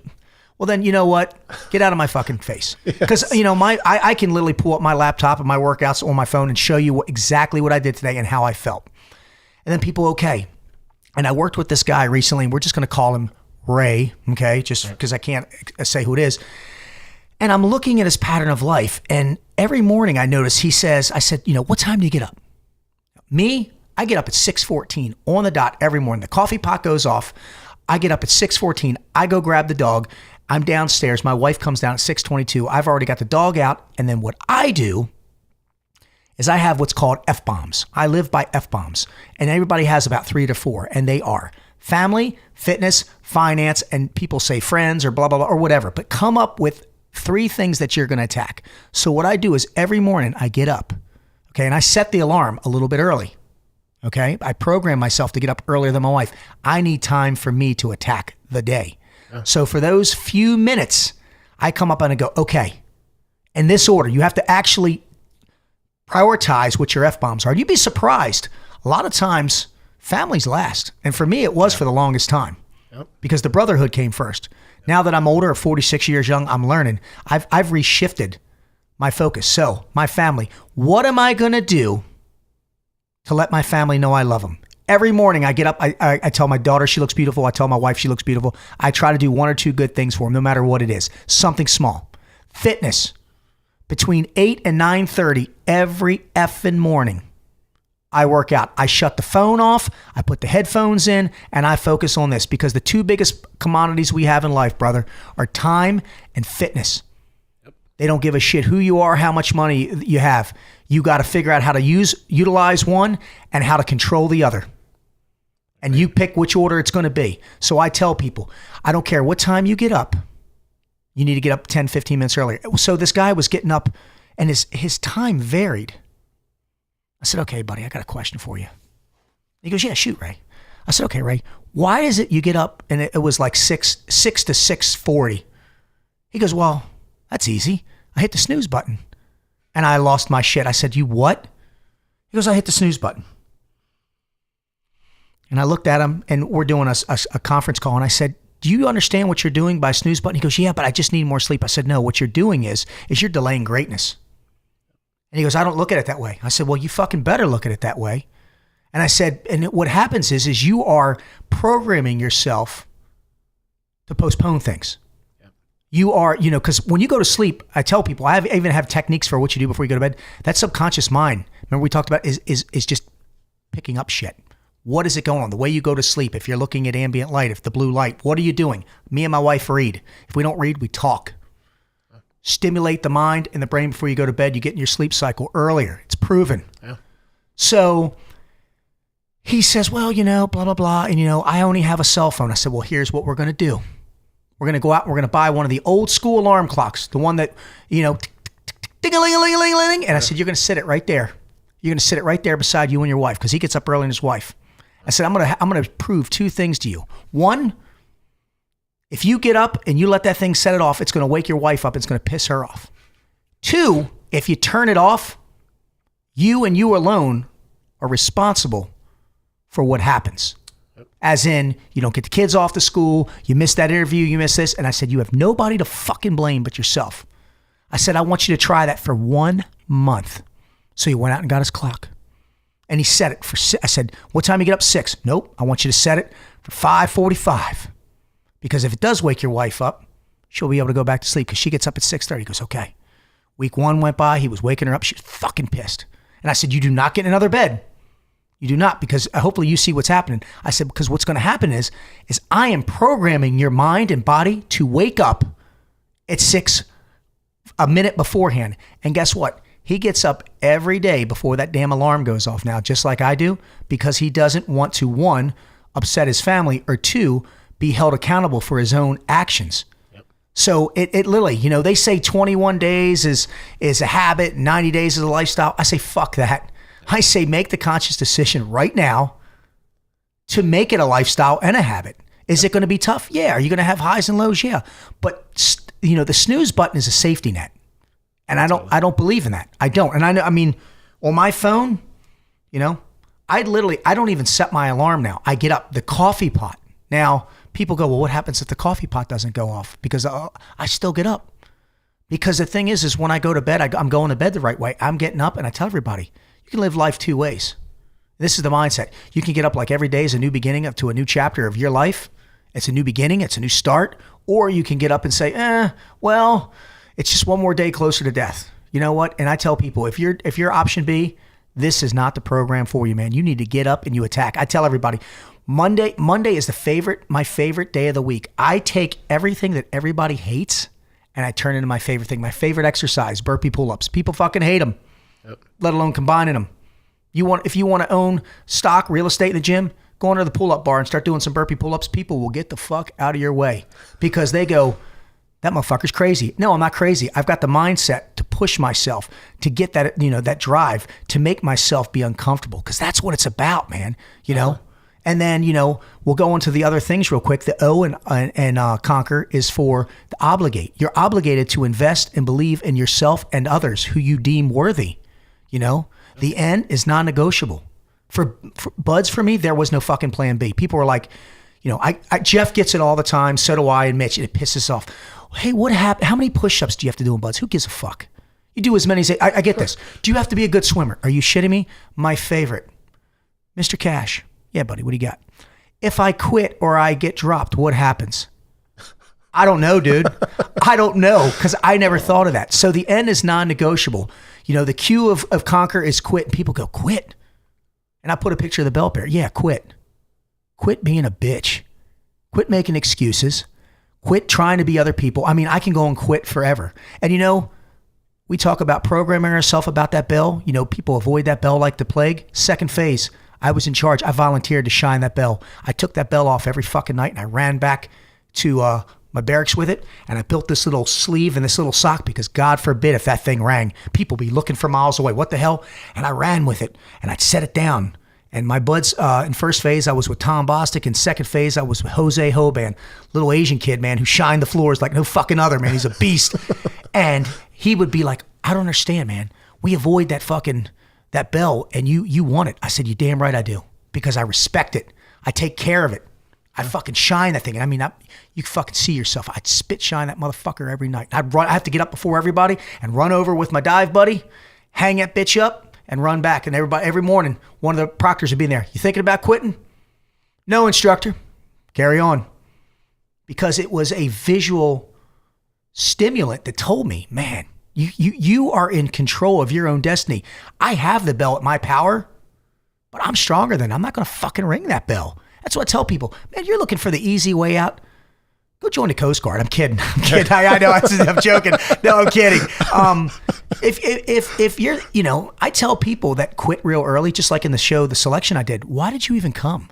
Well, then you know what? Get out of my fucking face. Because, I can literally pull up my laptop and my workouts on my phone and show you exactly what I did today and how I felt. And then people, okay. And I worked with this guy recently, and we're just going to call him Ray, okay? Just because I can't say who it is. And I'm looking at his pattern of life. And every morning I notice I said, what time do you get up? Me? I get up at 6:14 on the dot every morning. The coffee pot goes off. I get up at 6:14. I go grab the dog. I'm downstairs. My wife comes down at 6:22. I've already got the dog out. And then what I do is I have what's called Fbombs. I live by Fbombs. And everybody has about 3 to 4. And they are family, fitness, finance, and people say friends or blah, blah, blah, or whatever. But come up with 3 things that you're going to attack. So what I do is every morning I get up. Okay. And I set the alarm a little bit early. Okay. I program myself to get up earlier than my wife. I need time for me to attack the day. Yeah. So for those few minutes, I come up and I go, okay, in this order, you have to actually prioritize what your F-bombs are. You'd be surprised. A lot of times families last. And for me, it was for the longest time because the brotherhood came first. Now that I'm older, 46 years young, I'm learning. I've reshifted my focus. So my family, what am I going to do to let my family know I love them? Every morning I get up, I tell my daughter she looks beautiful. I tell my wife she looks beautiful. I try to do 1 or 2 good things for them, no matter what it is. Something small. Fitness. Between 8 and 9:30 every effing morning, I work out. I shut the phone off, I put the headphones in, and I focus on this, because the 2 biggest commodities we have in life, brother, are time and fitness. Yep. They don't give a shit who you are, how much money you have. You got to figure out how to utilize one and how to control the other. And you pick which order it's going to be. So I tell people, I don't care what time you get up. You need to get up 10, 15 minutes earlier. So this guy was getting up, and his time varied. I said, okay, buddy, I got a question for you. He goes, yeah, shoot, Ray. I said, okay, Ray, why is it you get up and it was like 6 to 6:40? He goes, well, that's easy. I hit the snooze button. And I lost my shit. I said, you what? He goes, I hit the snooze button. And I looked at him, and we're doing a conference call, and I said, do you understand what you're doing by snooze button? He goes, yeah, but I just need more sleep. I said, no, what you're doing is you're delaying greatness. And he goes, I don't look at it that way. I said, well, you fucking better look at it that way. And I said, and what happens is you are programming yourself to postpone things. Yep. You are, because when you go to sleep, I tell people, I even have techniques for what you do before you go to bed. That subconscious mind, remember we talked about, is just picking up shit. What is it going on? The way you go to sleep, if you're looking at ambient light, if the blue light, what are you doing? Me and my wife read. If we don't read, we talk. Stimulate the mind and the brain before you go to bed. You get in your sleep cycle earlier. It's proven. Yeah. So he says, well, blah, blah, blah. And, I only have a cell phone. I said, well, here's what we're going to do. We're going to go out. We're going to buy one of the old school alarm clocks. The one that, ding-a-ling-a-ling-a-ling-a-ling. And I said, you're going to sit it right there. You're going to sit it right there beside you and your wife, because he gets up early and his wife. I said, I'm going to prove 2 things to you. 1, if you get up and you let that thing set it off, it's going to wake your wife up. It's going to piss her off. 2, if you turn it off, you and you alone are responsible for what happens. As in, you don't get the kids off to school, you miss that interview, you miss this. And I said, you have nobody to fucking blame but yourself. I said, I want you to try that for 1 month. So he went out and got his clock. And he set it for, I said, what time you get up? 6. Nope. I want you to set it for 5:45. Because if it does wake your wife up, she'll be able to go back to sleep, because she gets up at 6:30. He goes, okay. Week 1 went by. He was waking her up. She was fucking pissed. And I said, you do not get in another bed. You do not, because hopefully you see what's happening. I said, because what's going to happen is I am programming your mind and body to wake up at 6 a minute beforehand. And guess what? He gets up every day before that damn alarm goes off now, just like I do, because he doesn't want to, 1, upset his family, or 2, be held accountable for his own actions. Yep. So it literally, they say 21 days is a habit, 90 days is a lifestyle. I say, fuck that. I say, make the conscious decision right now to make it a lifestyle and a habit. Is it going to be tough? Yeah. Are you going to have highs and lows? Yeah. But the snooze button is a safety net. And I don't believe in that. I don't. And I mean, on my phone, I don't even set my alarm now. I get up, the coffee pot. Now, people go, well, what happens if the coffee pot doesn't go off? Because I still get up. Because the thing is when I go to bed, I'm going to bed the right way. I'm getting up, and I tell everybody, you can live life 2 ways. This is the mindset. You can get up like every day is a new beginning up to a new chapter of your life. It's a new beginning. It's a new start. Or you can get up and say, well, it's just one more day closer to death. You know what? And I tell people, if you're option B, this is not the program for you, man. You need to get up and you attack. I tell everybody, Monday is my favorite day of the week. I take everything that everybody hates and I turn it into my favorite thing. My favorite exercise, burpee pull-ups. People fucking hate them, let alone combining them. If you want to own stock, real estate in the gym, go under the pull-up bar and start doing some burpee pull-ups. People will get the fuck out of your way because they go, that motherfucker's crazy. No, I'm not crazy. I've got the mindset to push myself, to get that, that drive, to make myself be uncomfortable, because that's what it's about, man. And then, we'll go into the other things real quick. The O and conquer is for the obligate. You're obligated to invest and believe in yourself and others who you deem worthy. The N is non-negotiable. For buds, for me, there was no fucking plan B. People were like, Jeff gets it all the time. So do I and Mitch. And it pisses off. Hey, what happened? How many push-ups do you have to do in Buds? Who gives a fuck? You do as many as I get this. Do you have to be a good swimmer? Are you shitting me? My favorite, Mr. Cash. Yeah, buddy, what do you got? If I quit or I get dropped, what happens? I don't know, dude. I don't know, because I never thought of that. So the end is non-negotiable. The cue of conquer is quit. And people go, quit. And I put a picture of the belt bearer. Yeah, quit. Quit being a bitch. Quit making excuses. Quit trying to be other people. I mean, I can go and quit forever. And we talk about programming ourselves about that bell. People avoid that bell like the plague. Second phase, I was in charge. I volunteered to shine that bell. I took that bell off every fucking night and I ran back to my barracks with it, and I built this little sleeve and this little sock because God forbid if that thing rang, people be looking for miles away. What the hell? And I ran with it and I'd set it down. And my buds, in first phase, I was with Tom Bostic. In second phase, I was with Jose Hoban, little Asian kid, man, who shined the floors like no fucking other, man. He's a beast. And he would be like, I don't understand, man. We avoid that bell and you want it. I said, you damn right I do, because I respect it. I take care of it. I fucking shine that thing. And I mean, you fucking see yourself. I'd spit shine that motherfucker every night. I have to get up before everybody and run over with my dive buddy, hang that bitch up and run back. And every morning, one of the proctors would be in there. You thinking about quitting? No, instructor. Carry on. Because it was a visual stimulant that told me, man, you are in control of your own destiny. I have the bell at my power, but I'm stronger than I'm not going to fucking ring that bell. That's what I tell people. Man, you're looking for the easy way out. Go join the Coast Guard. I'm kidding. I know. I'm joking. No, I'm kidding. If you're, I tell people that quit real early, just like in the show, the selection I did. Why did you even come?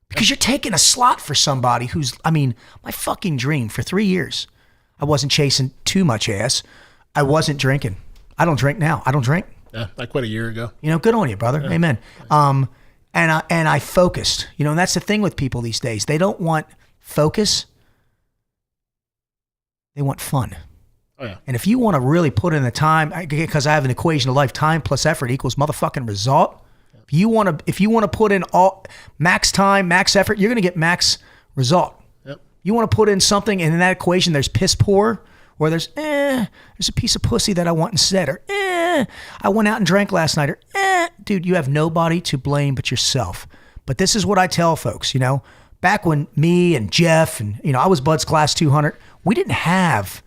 Because you're taking a slot for somebody my fucking dream for 3 years. I wasn't chasing too much ass. I wasn't drinking. I don't drink now. I don't drink. Yeah, I quit a year ago. Good on you, brother. Yeah. Amen. And I focused, and that's the thing with people these days. They don't want focus. They want fun. Oh, yeah. And if you want to really put in the time, because I have an equation of life, time plus effort equals motherfucking result. Yep. If you want to put in all max time, max effort, you're going to get max result. Yep. You want to put in something, and in that equation, there's piss poor, or there's a piece of pussy that I want instead, or I went out and drank last night, or dude, you have nobody to blame but yourself. But this is what I tell folks, back when me and Jeff and, I was Bud's class 200, we didn't have,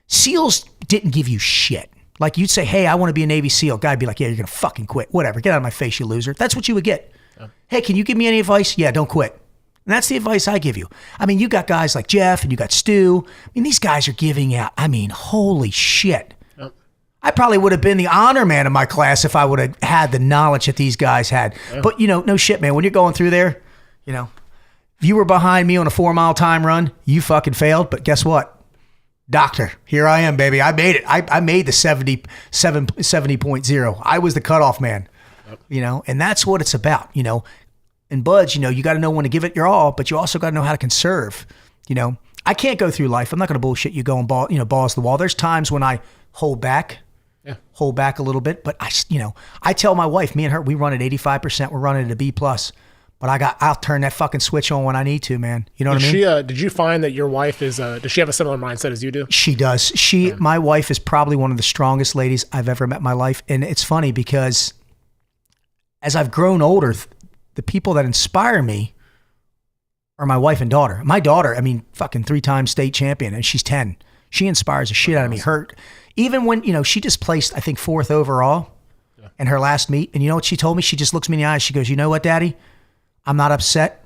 SEALs didn't give you shit. Like you'd say, hey, I want to be a Navy SEAL. Guy'd be like, yeah, you're going to fucking quit. Whatever. Get out of my face, you loser. That's what you would get. Yeah. Hey, can you give me any advice? Yeah, don't quit. And that's the advice I give you. I mean, you got guys like Jeff and you got Stu. I mean, these guys are giving out, holy shit. Yep. I probably would have been the honor man of my class if I would have had the knowledge that these guys had. Yeah. But, no shit, man. When you're going through there, if you were behind me on a 4-mile time run, you fucking failed. But guess what? Doctor, here I am, baby. I made it. I made the 70.0. I was the cutoff man, yep. And that's what it's about, And Buds, you got to know when to give it your all, but you also got to know how to conserve. I can't go through life. I'm not going to bullshit you going balls to the wall. There's times when I hold back a little bit, but I tell my wife, me and her, we run at 85%. We're running at a B+. But I'll turn that fucking switch on when I need to, man. You know what I mean? Did you find that your wife does she have a similar mindset as you do? She does. My wife is probably one of the strongest ladies I've ever met in my life. And it's funny because as I've grown older, the people that inspire me are my wife and daughter. My daughter, fucking 3-time state champion, and she's 10. She inspires the shit out of me. Even when, she just placed, I think, 4th overall in her last meet. And you know what she told me? She just looks me in the eyes. She goes, you know what, Daddy? I'm not upset.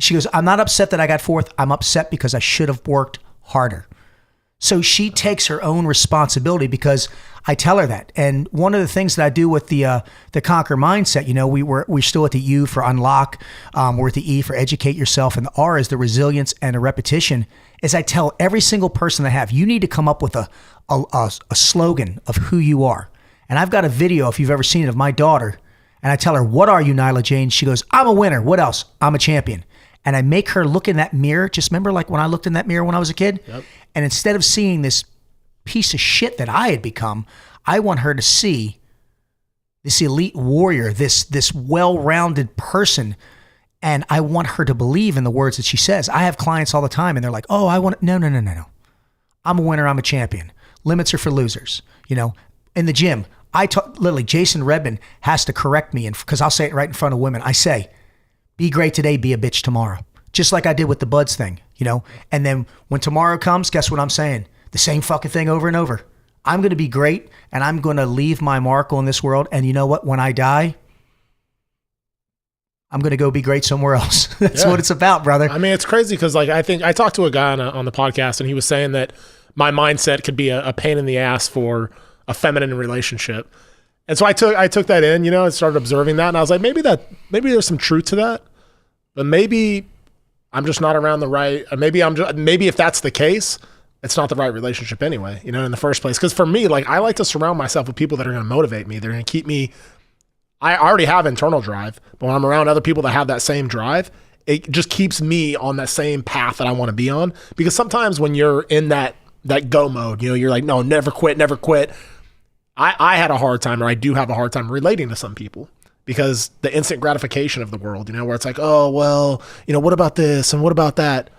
She goes, I'm not upset that I got 4th. I'm upset because I should have worked harder. So she takes her own responsibility because I tell her that. And one of the things that I do with the Conquer mindset, we're still at the U for unlock. We're at the E for educate yourself. And the R is the resilience and the repetition. Is I tell every single person I have, you need to come up with a slogan of who you are. And I've got a video, if you've ever seen it, of my daughter. And I tell her, what are you, Nyla Jane? She goes, I'm a winner. What else? I'm a champion. And I make her look in that mirror. Just remember like when I looked in that mirror when I was a kid? Yep. And instead of seeing this piece of shit that I had become, I want her to see this elite warrior, this well-rounded person. And I want her to believe in the words that she says. I have clients all the time and they're like, oh, I want no. I'm a winner. I'm a champion. Limits are for losers. You know, in the gym, literally Jason Redman has to correct me, and because I'll say it right in front of women. I say, be great today, be a bitch tomorrow. Just like I did with the buds thing, you know? And then when tomorrow comes, guess what I'm saying? The same fucking thing over and over. I'm going to be great and I'm going to leave my mark on this world. And you know what? When I die, I'm going to go be great somewhere else. That's what it's about, brother. I mean, it's crazy because like I think I talked to a guy on the podcast and he was saying that my mindset could be a pain in the ass for a feminine relationship. And so I took that in, you know, and started observing that. And I was like, maybe there's some truth to that, but maybe I'm just not around the right, maybe if that's the case, it's not the right relationship anyway, you know, in the first place. Because for me, like I like to surround myself with people that are going to motivate me. They're going to keep me, I already have internal drive, but when I'm around other people that have that same drive, it just keeps me on that same path that I want to be on. Because sometimes when you're in that go mode, you know, you're like, no, never quit. I had a hard time, or I do have a hard time relating to some people because the instant gratification of the world, you know, where it's like, oh, well, you know, what about this and what about that?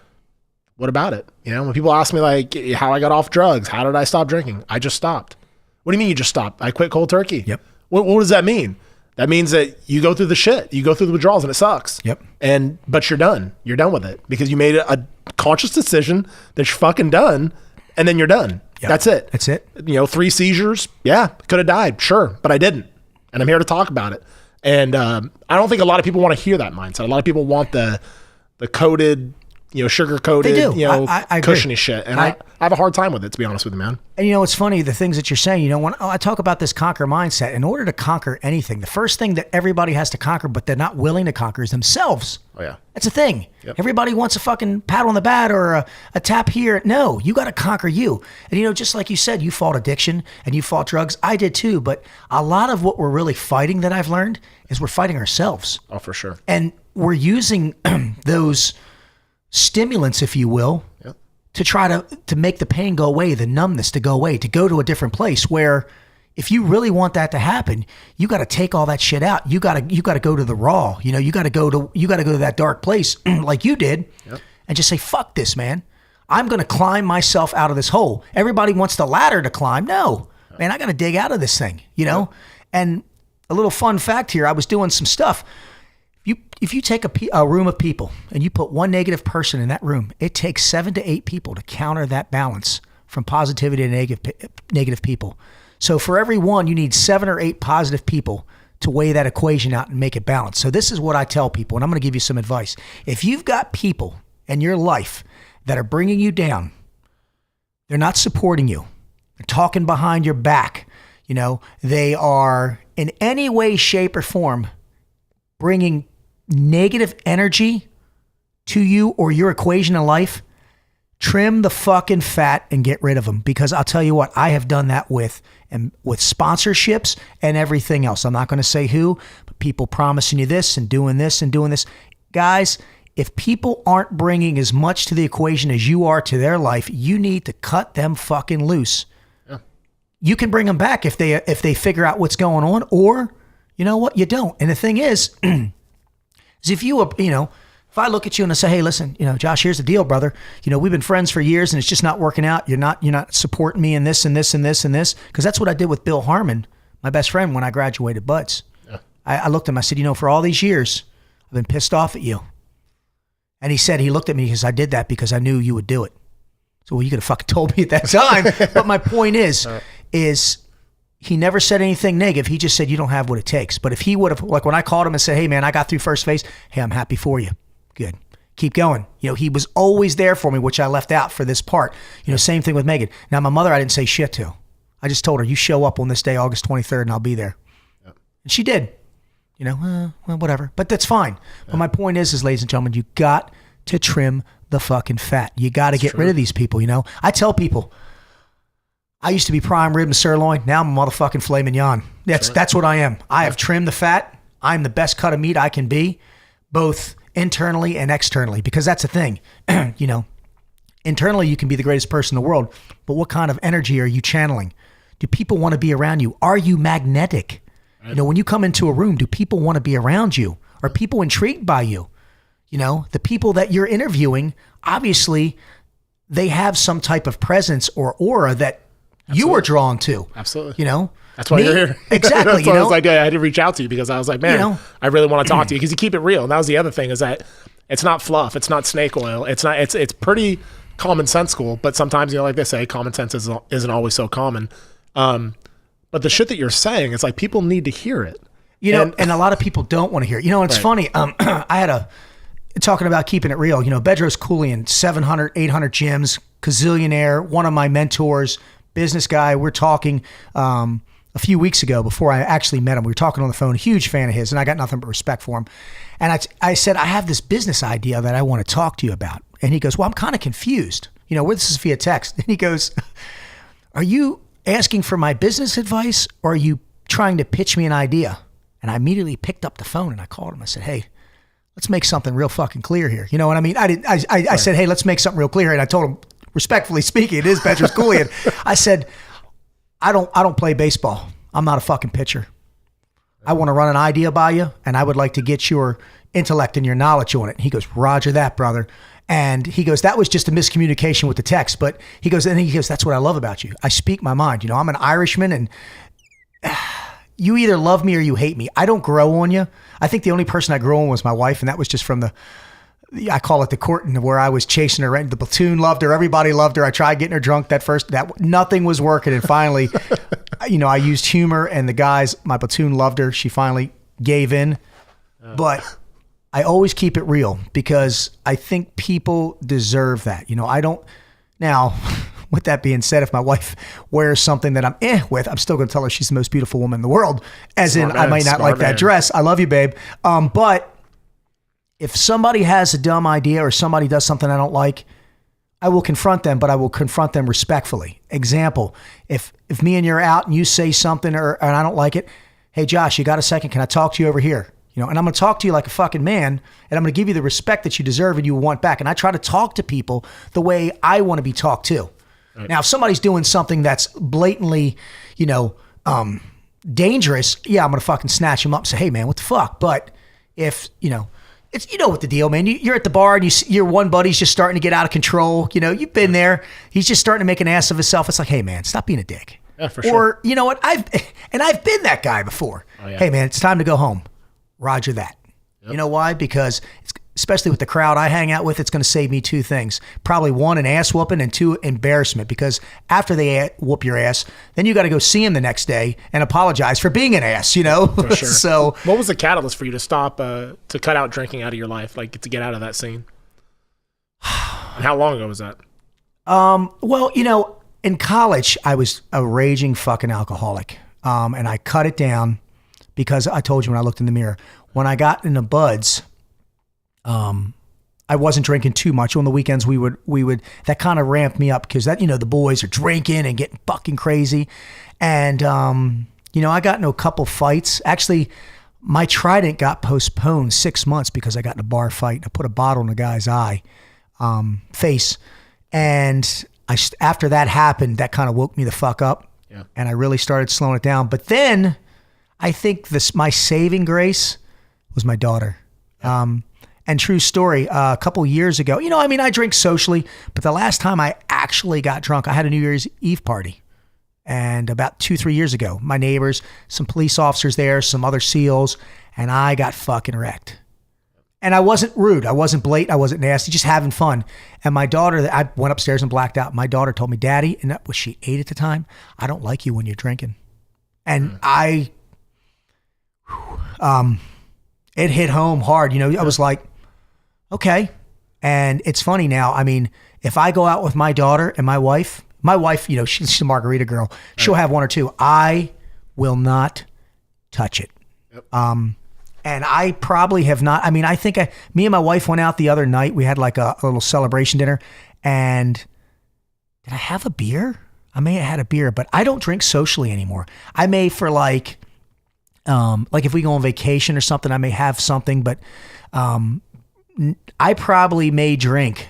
What about it? You know, when people ask me like how I got off drugs, how did I stop drinking? I just stopped. What do you mean you just stopped? I quit cold turkey. Yep. What does that mean? That means that you go through the shit, you go through the withdrawals and it sucks. Yep. But you're done. You're done with it because you made a conscious decision that you're fucking done and then you're done. Yep. That's it. That's it. You know, 3 seizures. Yeah. Could have died. Sure. But I didn't. And I'm here to talk about it. And I don't think a lot of people want to hear that mindset. A lot of people want the coated, you know, sugar coated, you know, I cushiony shit. And I have a hard time with it, to be honest with you, man. And you know, it's funny, the things that you're saying, you know, when I talk about this conquer mindset, in order to conquer anything, the first thing that everybody has to conquer, but they're not willing to conquer is themselves. Oh yeah. That's a thing. Yep. Everybody wants a fucking pat on the back or a tap here. No, you got to conquer you. And you know, just like you said, you fought addiction and you fought drugs. I did too. But a lot of what we're really fighting that I've learned is we're fighting ourselves. Oh, for sure. And we're using those stimulants, if you will, yep, to try to make the pain go away, the numbness to go away, to go to a different place where if you really want that to happen, you got to take all that shit out. You got to go to the raw, you know, you got to go to that dark place like you did, yep, and just say, fuck this, man. I'm going to climb myself out of this hole. Everybody wants the ladder to climb. No, man, I got to dig out of this thing, you know? Yep. And a little fun fact here, I was doing some stuff. If you take a room of people and you put one negative person in that room, it takes 7 to 8 people to counter that balance from positivity to negative people. So for every one, you need 7 or 8 positive people to weigh that equation out and make it balance. So this is what I tell people, and I'm going to give you some advice. If you've got people in your life that are bringing you down, they're not supporting you, they're talking behind your back, you know, they are in any way, shape, or form bringing negative energy to you or your equation of life, trim the fucking fat and get rid of them. Because I'll tell you what, I have done that with sponsorships and everything else. I'm not going to say who, but people promising you this and doing this and doing this. Guys, if people aren't bringing as much to the equation as you are to their life, you need to cut them fucking loose. Yeah. You can bring them back if they figure out what's going on, or you know what, you don't. And the thing is if if I look at you and I say, hey, listen, you know, Josh, here's the deal, brother. You know, we've been friends for years and it's just not working out. You're not supporting me in this and this and this and this. Because that's what I did with Bill Harmon, my best friend, when I graduated Buds. Yeah. I looked at him, I said, you know, for all these years, I've been pissed off at you. And he looked at me, because I did that because I knew you would do it. So, well, you could have fucking told me at that time. But my point is he never said anything negative. He just said, you don't have what it takes. But if he would have, like when I called him and said, hey, man, I got through first phase. Hey, I'm happy for you. Good. Keep going. You know, he was always there for me, which I left out for this part. You know, same thing with Megan. Now, my mother, I didn't say shit to. I just told her, you show up on this day, August 23rd, and I'll be there. Yep. And she did. You know, well, whatever. But that's fine. Yep. But my point is, ladies and gentlemen, you got to trim the fucking fat. You got to get rid of these people, you know. I tell people, I used to be prime rib and sirloin. Now I'm a motherfucking filet mignon. That's what I am. I have trimmed the fat. I'm the best cut of meat I can be, both internally and externally, because that's the thing. You know, internally you can be the greatest person in the world, but what kind of energy are you channeling? Do people want to be around you? Are you magnetic? Right. You know, when you come into a room, do people want to be around you? Are people intrigued by you? The people that you're interviewing, obviously, they have some type of presence or aura that you were drawn to. Absolutely. That's why Me? you're here. Exactly. That's why I was like, I had to reach out to you because I was like, man, I really want to talk to you because you keep it real. And that was the other thing is that it's not fluff. It's not snake oil. It's pretty common sensical, but sometimes, like they say, common sense isn't always so common. But the shit that you're saying, it's like people need to hear it. And a lot of people don't want to hear it. It's funny. I had talking about keeping it real, Bedros Keuilian, 700, 800 gyms, gazillionaire, one of my mentors, business guy. We're talking a few weeks ago before I actually met him. We were talking on the phone, huge fan of his, and I got nothing but respect for him. And I said, I have this business idea that I want to talk to you about. And he goes, well, I'm kind of confused. This is via text. And he goes, are you asking for my business advice or are you trying to pitch me an idea? And I immediately picked up the phone and I called him. I said, hey, let's make something real fucking clear here. You know what I mean? I said, hey, let's make something real clear. And I told him, respectfully speaking, it is Bedros Keuilian. I said, I don't play baseball. I'm not a fucking pitcher. I want to run an idea by you, and I would like to get your intellect and your knowledge on it. And he goes, Roger that, brother. And he goes, that was just a miscommunication with the text. But he goes, that's what I love about you. I speak my mind. I'm an Irishman, and you either love me or you hate me. I don't grow on you. I think the only person I grew on was my wife, and that was just from I call it the courting, where I was chasing her. The platoon loved her. Everybody loved her. I tried getting her drunk that nothing was working. And finally, I used humor, and the guys, my platoon loved her. She finally gave in. But I always keep it real because I think people deserve that. I don't. Now, with that being said, if my wife wears something that I'm with, I'm still going to tell her she's the most beautiful woman in the world. I might not like that dress. I love you, babe. But if somebody has a dumb idea or somebody does something I don't like, I will confront them, but I will confront them respectfully. Example, if me and you're out and you say something and I don't like it, hey, Josh, you got a second? Can I talk to you over here? And I'm going to talk to you like a fucking man, and I'm going to give you the respect that you deserve and you want back. And I try to talk to people the way I want to be talked to. Right. Now, if somebody's doing something that's blatantly, dangerous, yeah, I'm going to fucking snatch him up and say, hey, man, what the fuck? But if, it's, what the deal, man. You're at the bar and your one buddy's just starting to get out of control. You've been there. He's just starting to make an ass of himself. It's like, hey, man, stop being a dick. Yeah, for sure. Or, you know what? I've been that guy before. Oh, yeah. Hey, man, it's time to go home. Roger that. Yep. You know why? Because especially with the crowd I hang out with, it's going to save me two things. Probably one, an ass whooping, and two, embarrassment. Because after they whoop your ass, then you got to go see them the next day and apologize for being an ass, For sure. So, what was the catalyst for you to stop, to cut out drinking out of your life, like to get out of that scene? And how long ago was that? Well, in college, I was a raging fucking alcoholic. And I cut it down because I told you when I looked in the mirror, when I got into buds, I wasn't drinking too much. On the weekends, we would that kind of ramped me up because the boys are drinking and getting fucking crazy. And, I got into a couple fights. Actually, my trident got postponed 6 months because I got in a bar fight. I put a bottle in a guy's face. And after that happened, that kind of woke me the fuck up. Yeah. And I really started slowing it down. But then I think my saving grace was my daughter. Yeah. And true story, a couple years ago, I drink socially, but the last time I actually got drunk, I had a New Year's Eve party. And about 2-3 years ago, my neighbors, some police officers there, some other SEALs, and I got fucking wrecked. And I wasn't rude. I wasn't blatant. I wasn't nasty, just having fun. And my daughter, I went upstairs and blacked out. My daughter told me, Daddy, and that was she 8 at the time, I don't like you when you're drinking. And it hit home hard. I was like, okay. And it's funny now. If I go out with my daughter and my wife, she's a margarita girl. She'll have one or two. I will not touch it. Yep. And I probably have not. I think me and my wife went out the other night. We had like a little celebration dinner. And did I have a beer? I may have had a beer, but I don't drink socially anymore. I may for like if we go on vacation or something, I may have something, but I probably may drink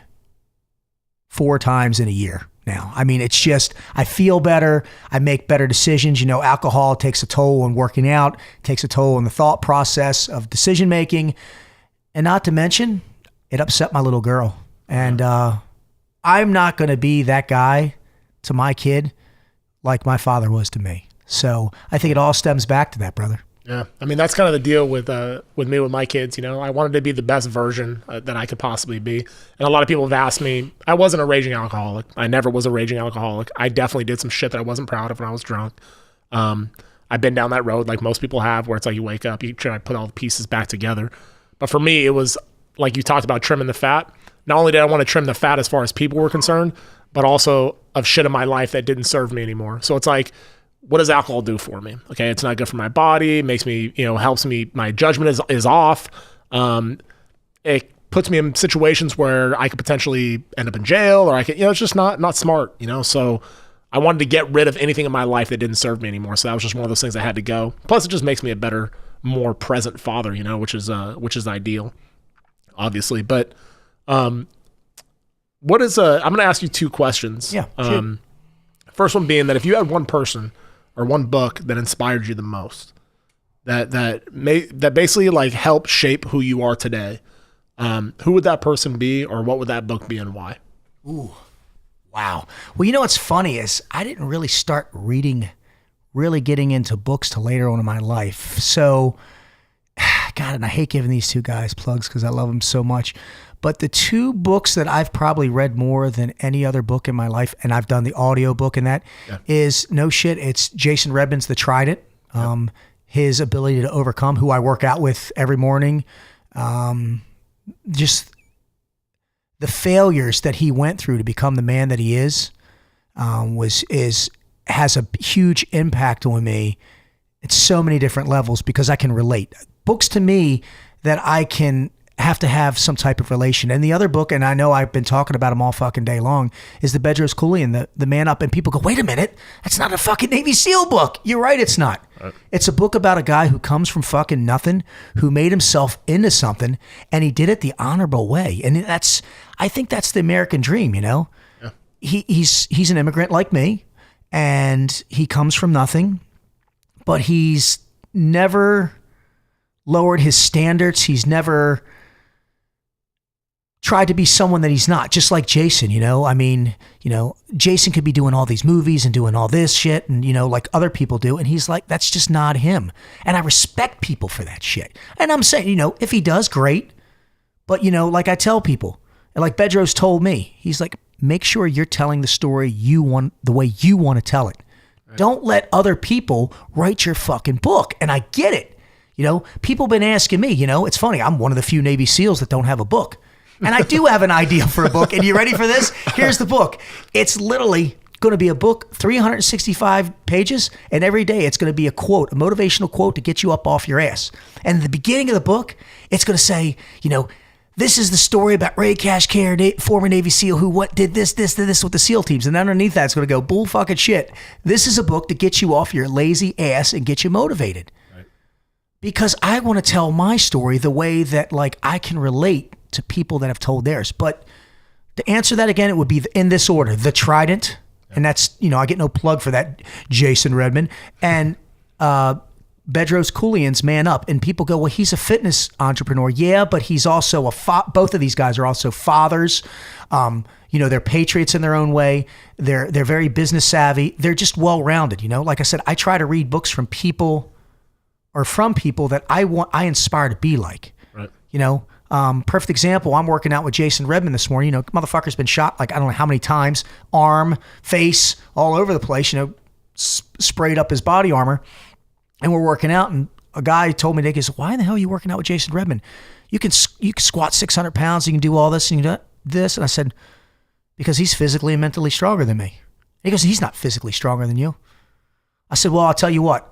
4 times in a year now. It's just, I feel better. I make better decisions. Alcohol takes a toll on working out, takes a toll on the thought process of decision making. And not to mention, it upset my little girl. And I'm not going to be that guy to my kid like my father was to me. So I think it all stems back to that, brother. Yeah, I mean, that's kind of the deal with me with my kids. You know, I wanted to be the best version that I could possibly be. And a lot of people have asked me, I wasn't a raging alcoholic. I never was a raging alcoholic. I definitely did some shit that I wasn't proud of when I was drunk. I've been down that road like most people have, where it's like you wake up, you try to put all the pieces back together. But for me, it was like you talked about trimming the fat. Not only did I want to trim the fat as far as people were concerned, but also of shit in my life that didn't serve me anymore. So it's like, what does alcohol do for me? Okay, it's not good for my body. It makes me, helps me. My judgment is off. It puts me in situations where I could potentially end up in jail, or I could, it's just not smart. So I wanted to get rid of anything in my life that didn't serve me anymore. So that was just one of those things I had to go. Plus, it just makes me a better, more present father. Which is ideal, obviously. But what is I'm going to ask you two questions. Yeah. Sure. First one being that if you had one person or one book that inspired you the most, that basically like helped shape who you are today, who would that person be, or what would that book be, and why? Ooh, wow. Well, what's funny is I didn't really start reading, really getting into books till later on in my life. So, God, and I hate giving these two guys plugs because I love them so much. But the two books that I've probably read more than any other book in my life, and I've done the audio book in that, is no shit. It's Jason Redman's The Trident. His ability to overcome, who I work out with every morning. Just the failures that he went through to become the man that he is, has a huge impact on me at so many different levels because I can relate. Books to me that I can have to have some type of relation. And the other book, and I know I've been talking about them all fucking day long, is the Bedros Keuilian, the Man Up. And people go, wait a minute, that's not a fucking Navy SEAL book. You're right, it's not. Right. It's a book about a guy who comes from fucking nothing, who made himself into something, and he did it the honorable way. And I think that's the American dream, Yeah. He's an immigrant like me, and he comes from nothing, but he's never lowered his standards. He's never tried to be someone that he's not, just like Jason, Jason could be doing all these movies and doing all this shit and, like other people do. And he's like, that's just not him. And I respect people for that shit. And I'm saying, if he does, great. But, like I tell people, and like Bedros told me, he's like, make sure you're telling the story the way you want to tell it. Right. Don't let other people write your fucking book. And I get it. People been asking me, it's funny. I'm one of the few Navy SEALs that don't have a book. And I do have an idea for a book. And you ready for this? Here's the book. It's literally going to be a book, 365 pages. And every day it's going to be a quote, a motivational quote to get you up off your ass. And at the beginning of the book, it's going to say, this is the story about Ray Cashcare, former Navy SEAL, who did this with the SEAL teams. And underneath that, it's going to go, bull fucking shit. This is a book to get you off your lazy ass and get you motivated. Right. Because I want to tell my story the way that like I can relate to people that have told theirs. But to answer that again, it would be in this order: The Trident, and that's, I get no plug for that, Jason Redman, and Bedros Keuilian's Man Up. And people go, well, he's a fitness entrepreneur. Yeah, but he's also both of these guys are also fathers. They're patriots in their own way. They're very business savvy. They're just well-rounded. Like I said, I try to read books from people that I inspire to be like, right. Perfect example, I'm working out with Jason Redman this morning. Motherfucker's been shot like I don't know how many times, arm, face, all over the place, sprayed up his body armor. And we're working out, and a guy told me, he goes, why the hell are you working out with Jason Redman? You can squat 600 pounds, you can do all this, and you do this. And I said, because he's physically and mentally stronger than me. And he goes, he's not physically stronger than you. I said, well, I'll tell you what.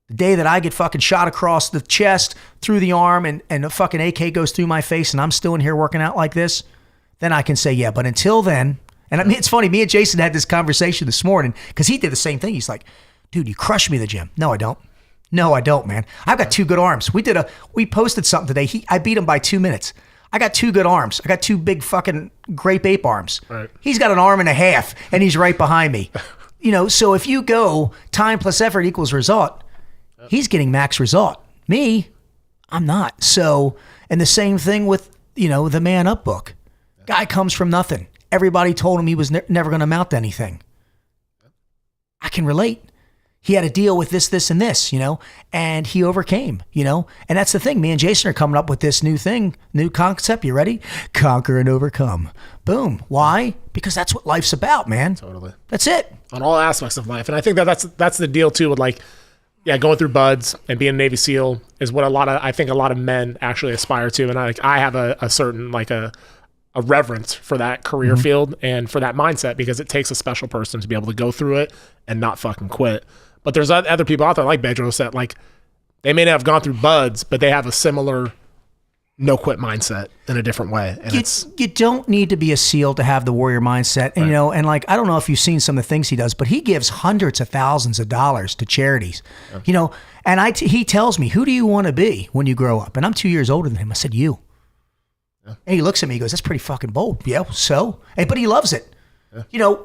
The day that I get fucking shot across the chest, through the arm, and the fucking AK goes through my face and I'm still in here working out like this, then I can say, yeah. But until then, and I mean, it's funny, me and Jason had this conversation this morning because he did the same thing. He's like, dude, you crushed me in the gym. No, I don't. No, I don't, man. I've got two good arms. We posted something today. I beat him by 2 minutes. I got two good arms. I got two big fucking grape ape arms. Right. He's got an arm and a half and he's right behind me. So if you go time plus effort equals result, he's getting max result. Me, I'm not. So, and the same thing with the Man Up book. Guy comes from nothing. Everybody told him he was never going to amount to anything. I can relate. He had to deal with this, and this, and he overcame, and that's the thing. Me and Jason are coming up with this new concept. You ready? Conquer and overcome. Boom. Why? Because that's what life's about, man. Totally. That's it. On all aspects of life. And I think that's the deal too with going through buds and being a Navy SEAL is what a lot of men actually aspire to. And I have a certain a reverence for that career field and for that mindset, because it takes a special person to be able to go through it and not fucking quit. But there's other people out there like Bedros that they may not have gone through buds, but they have a similar no quit mindset in a different way. And you don't need to be a SEAL to have the warrior mindset. And, and I don't know if you've seen some of the things he does, but he gives hundreds of thousands of dollars to charities, and he tells me, who do you want to be when you grow up? And I'm 2 years older than him. I said, you. Yeah. And he looks at me, he goes, that's pretty fucking bold. Yeah. So, but he loves it,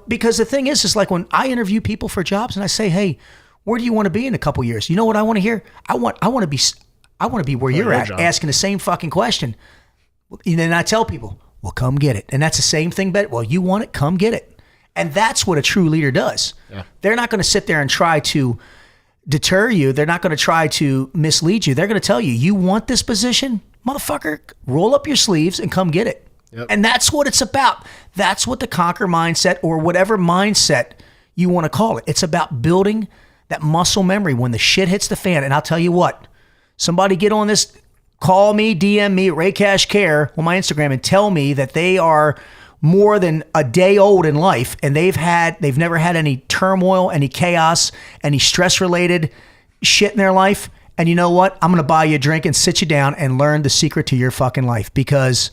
because the thing is when I interview people for jobs and I say, hey, where do you want to be in a couple years? You know what I want to hear? I want to be where you're at, job. Asking the same fucking question. And then I tell people, well, come get it. And that's the same thing, but well, you want it, come get it. And that's what a true leader does. Yeah. They're not going to sit there and try to deter you. They're not going to try to mislead you. They're going to tell you, you want this position? Motherfucker, roll up your sleeves and come get it. Yep. And that's what it's about. That's what the conquer mindset, or whatever mindset you want to call it. It's about building that muscle memory when the shit hits the fan. And I'll tell you what, somebody get on this, call me, DM me, Ray Cash Care on my Instagram, and tell me that they are more than a day old in life and they've never had any turmoil, any chaos, any stress-related shit in their life. And you know what? I'm going to buy you a drink and sit you down and learn the secret to your fucking life, because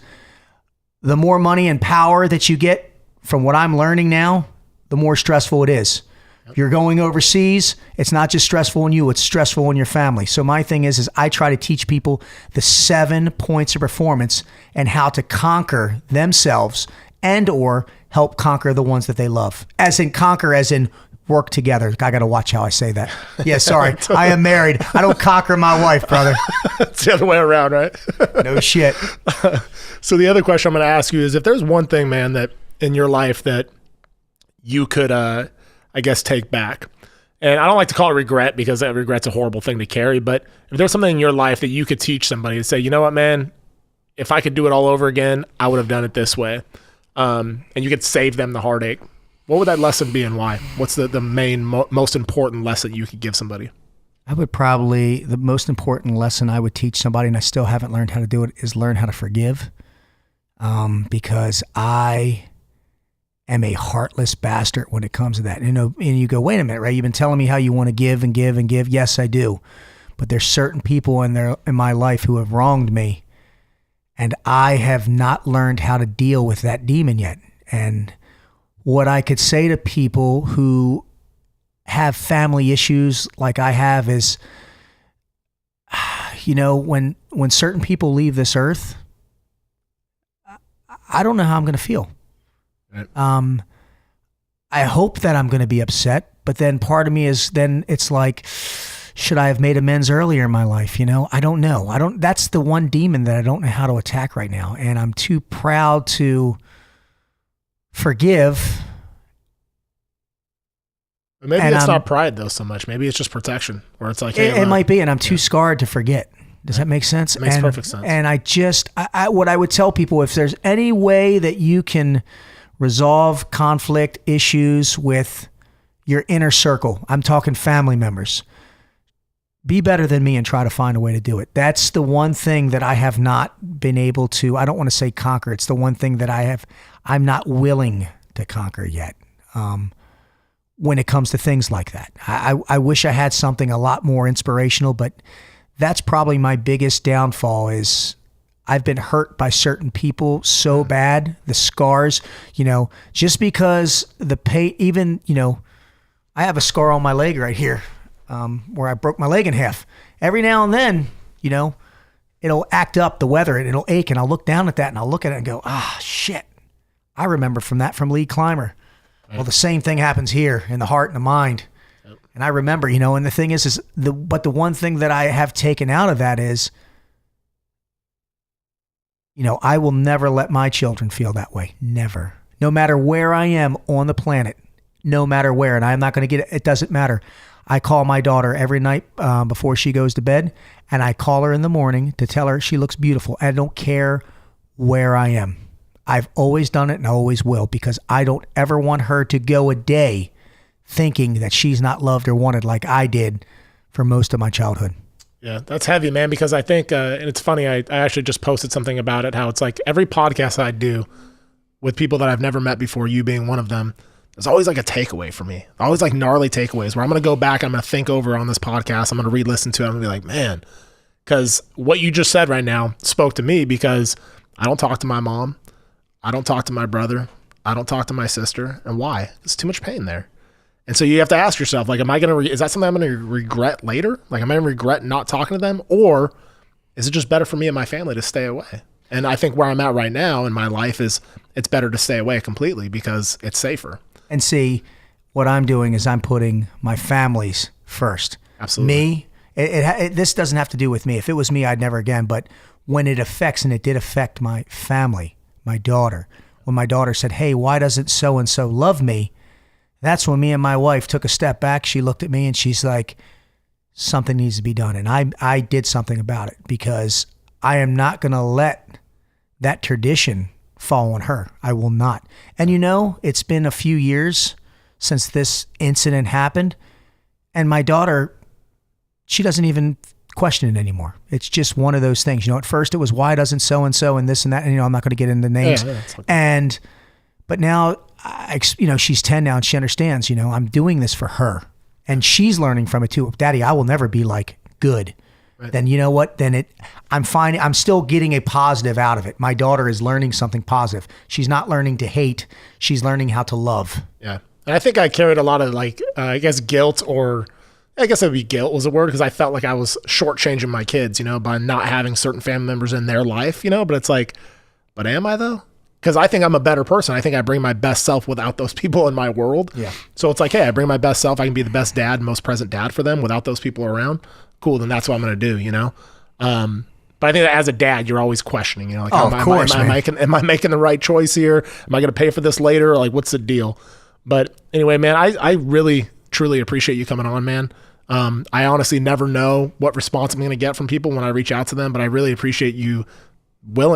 the more money and power that you get from what I'm learning now, the more stressful it is. If you're going overseas, it's not just stressful on you, it's stressful on your family. So my thing is I try to teach people the 7 points of performance and how to conquer themselves and or help conquer the ones that they love. As in conquer, as in work together. I got to watch how I say that. Yeah, sorry. Totally. I am married. I don't conquer my wife, brother. It's the other way around, right? No shit. So the other question I'm going to ask you is, if there's one thing, man, that in your life that you could, take back. And I don't like to call it regret, because regret's a horrible thing to carry. But if there's something in your life that you could teach somebody to say, you know what, man, if I could do it all over again, I would have done it this way. And you could save them the heartache. What would that lesson be, and why? What's the main, most important lesson you could give somebody? The most important lesson I would teach somebody, and I still haven't learned how to do it, is learn how to forgive. Because I am a heartless bastard when it comes to that. And you go, wait a minute, Ray, you've been telling me how you want to give and give and give. Yes, I do. But there's certain people in my life who have wronged me, and I have not learned how to deal with that demon yet. And what I could say to people who have family issues like I have is, when certain people leave this earth, I don't know how I'm going to feel. Right. I hope that I'm going to be upset, but then part of me is, then it's like, should I have made amends earlier in my life? I don't know. That's the one demon that I don't know how to attack right now. And I'm too proud to forgive. Maybe it's not pride though so much. Maybe it's just protection, where it's like, hey, it might be, and I'm too scarred to forget. Does that make sense? It makes perfect sense. And what I would tell people, if there's any way that you can resolve conflict issues with your inner circle, I'm talking family members, be better than me and try to find a way to do it. That's the one thing that I have not been able to, I don't want to say conquer. It's the one thing that I'm not willing to conquer yet. When it comes to things like that, I wish I had something a lot more inspirational, but that's probably my biggest downfall. Is I've been hurt by certain people so bad, the scars, just because the pain, even, I have a scar on my leg right here, where I broke my leg in half. Every now and then, it'll act up, the weather, and it'll ache, and I'll look down at that and I'll look at it and go, shit. I remember from lead climber. Well, the same thing happens here in the heart and the mind. Yep. And I remember, and the thing is the one thing that I have taken out of that is I will never let my children feel that way. Never. No matter where I am on the planet, no matter where, and I'm not going to it doesn't matter. I call my daughter every night before she goes to bed, and I call her in the morning to tell her she looks beautiful. I don't care where I am. I've always done it and I always will, because I don't ever want her to go a day thinking that she's not loved or wanted like I did for most of my childhood. Yeah, that's heavy, man, because I think, and it's funny, I actually just posted something about it, how it's like every podcast I do with people that I've never met before, you being one of them, there's always like a takeaway for me. Always like gnarly takeaways where I'm going to go back, I'm going to think over on this podcast, I'm going to re-listen to it, I'm going to be like, man, because what you just said right now spoke to me, because I don't talk to my mom, I don't talk to my brother, I don't talk to my sister. And why? There's too much pain there. And so you have to ask yourself, like, is that something I'm going to regret later? Like, am I going to regret not talking to them? Or is it just better for me and my family to stay away? And I think where I'm at right now in my life is it's better to stay away completely because it's safer. And see, what I'm doing is I'm putting my families first. Absolutely. Me, this doesn't have to do with me. If it was me, I'd never again. But when it affects, and it did affect my family, my daughter, when my daughter said, hey, why doesn't so-and-so love me? That's when me and my wife took a step back. She looked at me and she's like, something needs to be done. And I did something about it, because I am not going to let that tradition fall on her. I will not. And it's been a few years since this incident happened. And my daughter, she doesn't even question it anymore. It's just one of those things. At first it was, why doesn't so-and-so and this and that. And, I'm not going to get into names. Yeah, but now, she's 10 now and she understands, I'm doing this for her, and she's learning from it too. Daddy, I will never be like good. Right. Then you know what? I'm still getting a positive out of it. My daughter is learning something positive. She's not learning to hate. She's learning how to love. Yeah. And I think I carried a lot of I guess guilt, or I guess it would be guilt was a word, because I felt like I was shortchanging my kids, by not having certain family members in their life, but it's like, but am I though? Because I think I'm a better person. I think I bring my best self without those people in my world. Yeah. So it's like, hey, I bring my best self. I can be the best dad, most present dad for them without those people around. Cool. Then that's what I'm going to do, But I think that as a dad, you're always questioning, am I making the right choice here? Am I going to pay for this later? Like, what's the deal? But anyway, man, I really, truly appreciate you coming on, man. I honestly never know what response I'm going to get from people when I reach out to them, but I really appreciate you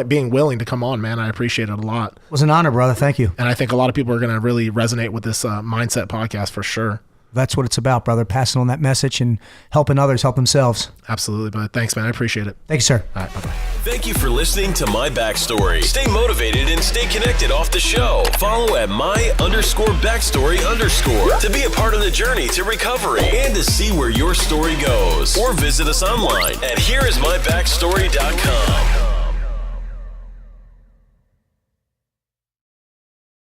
being willing to come on, man. I appreciate it a lot. It was an honor, brother. Thank you. And I think a lot of people are going to really resonate with this mindset podcast for sure. That's what it's about, brother. Passing on that message and helping others help themselves. Absolutely, bud. Thanks, man. I appreciate it. Thank you, sir. All right, bye-bye. Thank you for listening to My Backstory. Stay motivated and stay connected off the show. Follow at my_backstory_ to be a part of the journey to recovery and to see where your story goes. Or visit us online at hereismybackstory.com.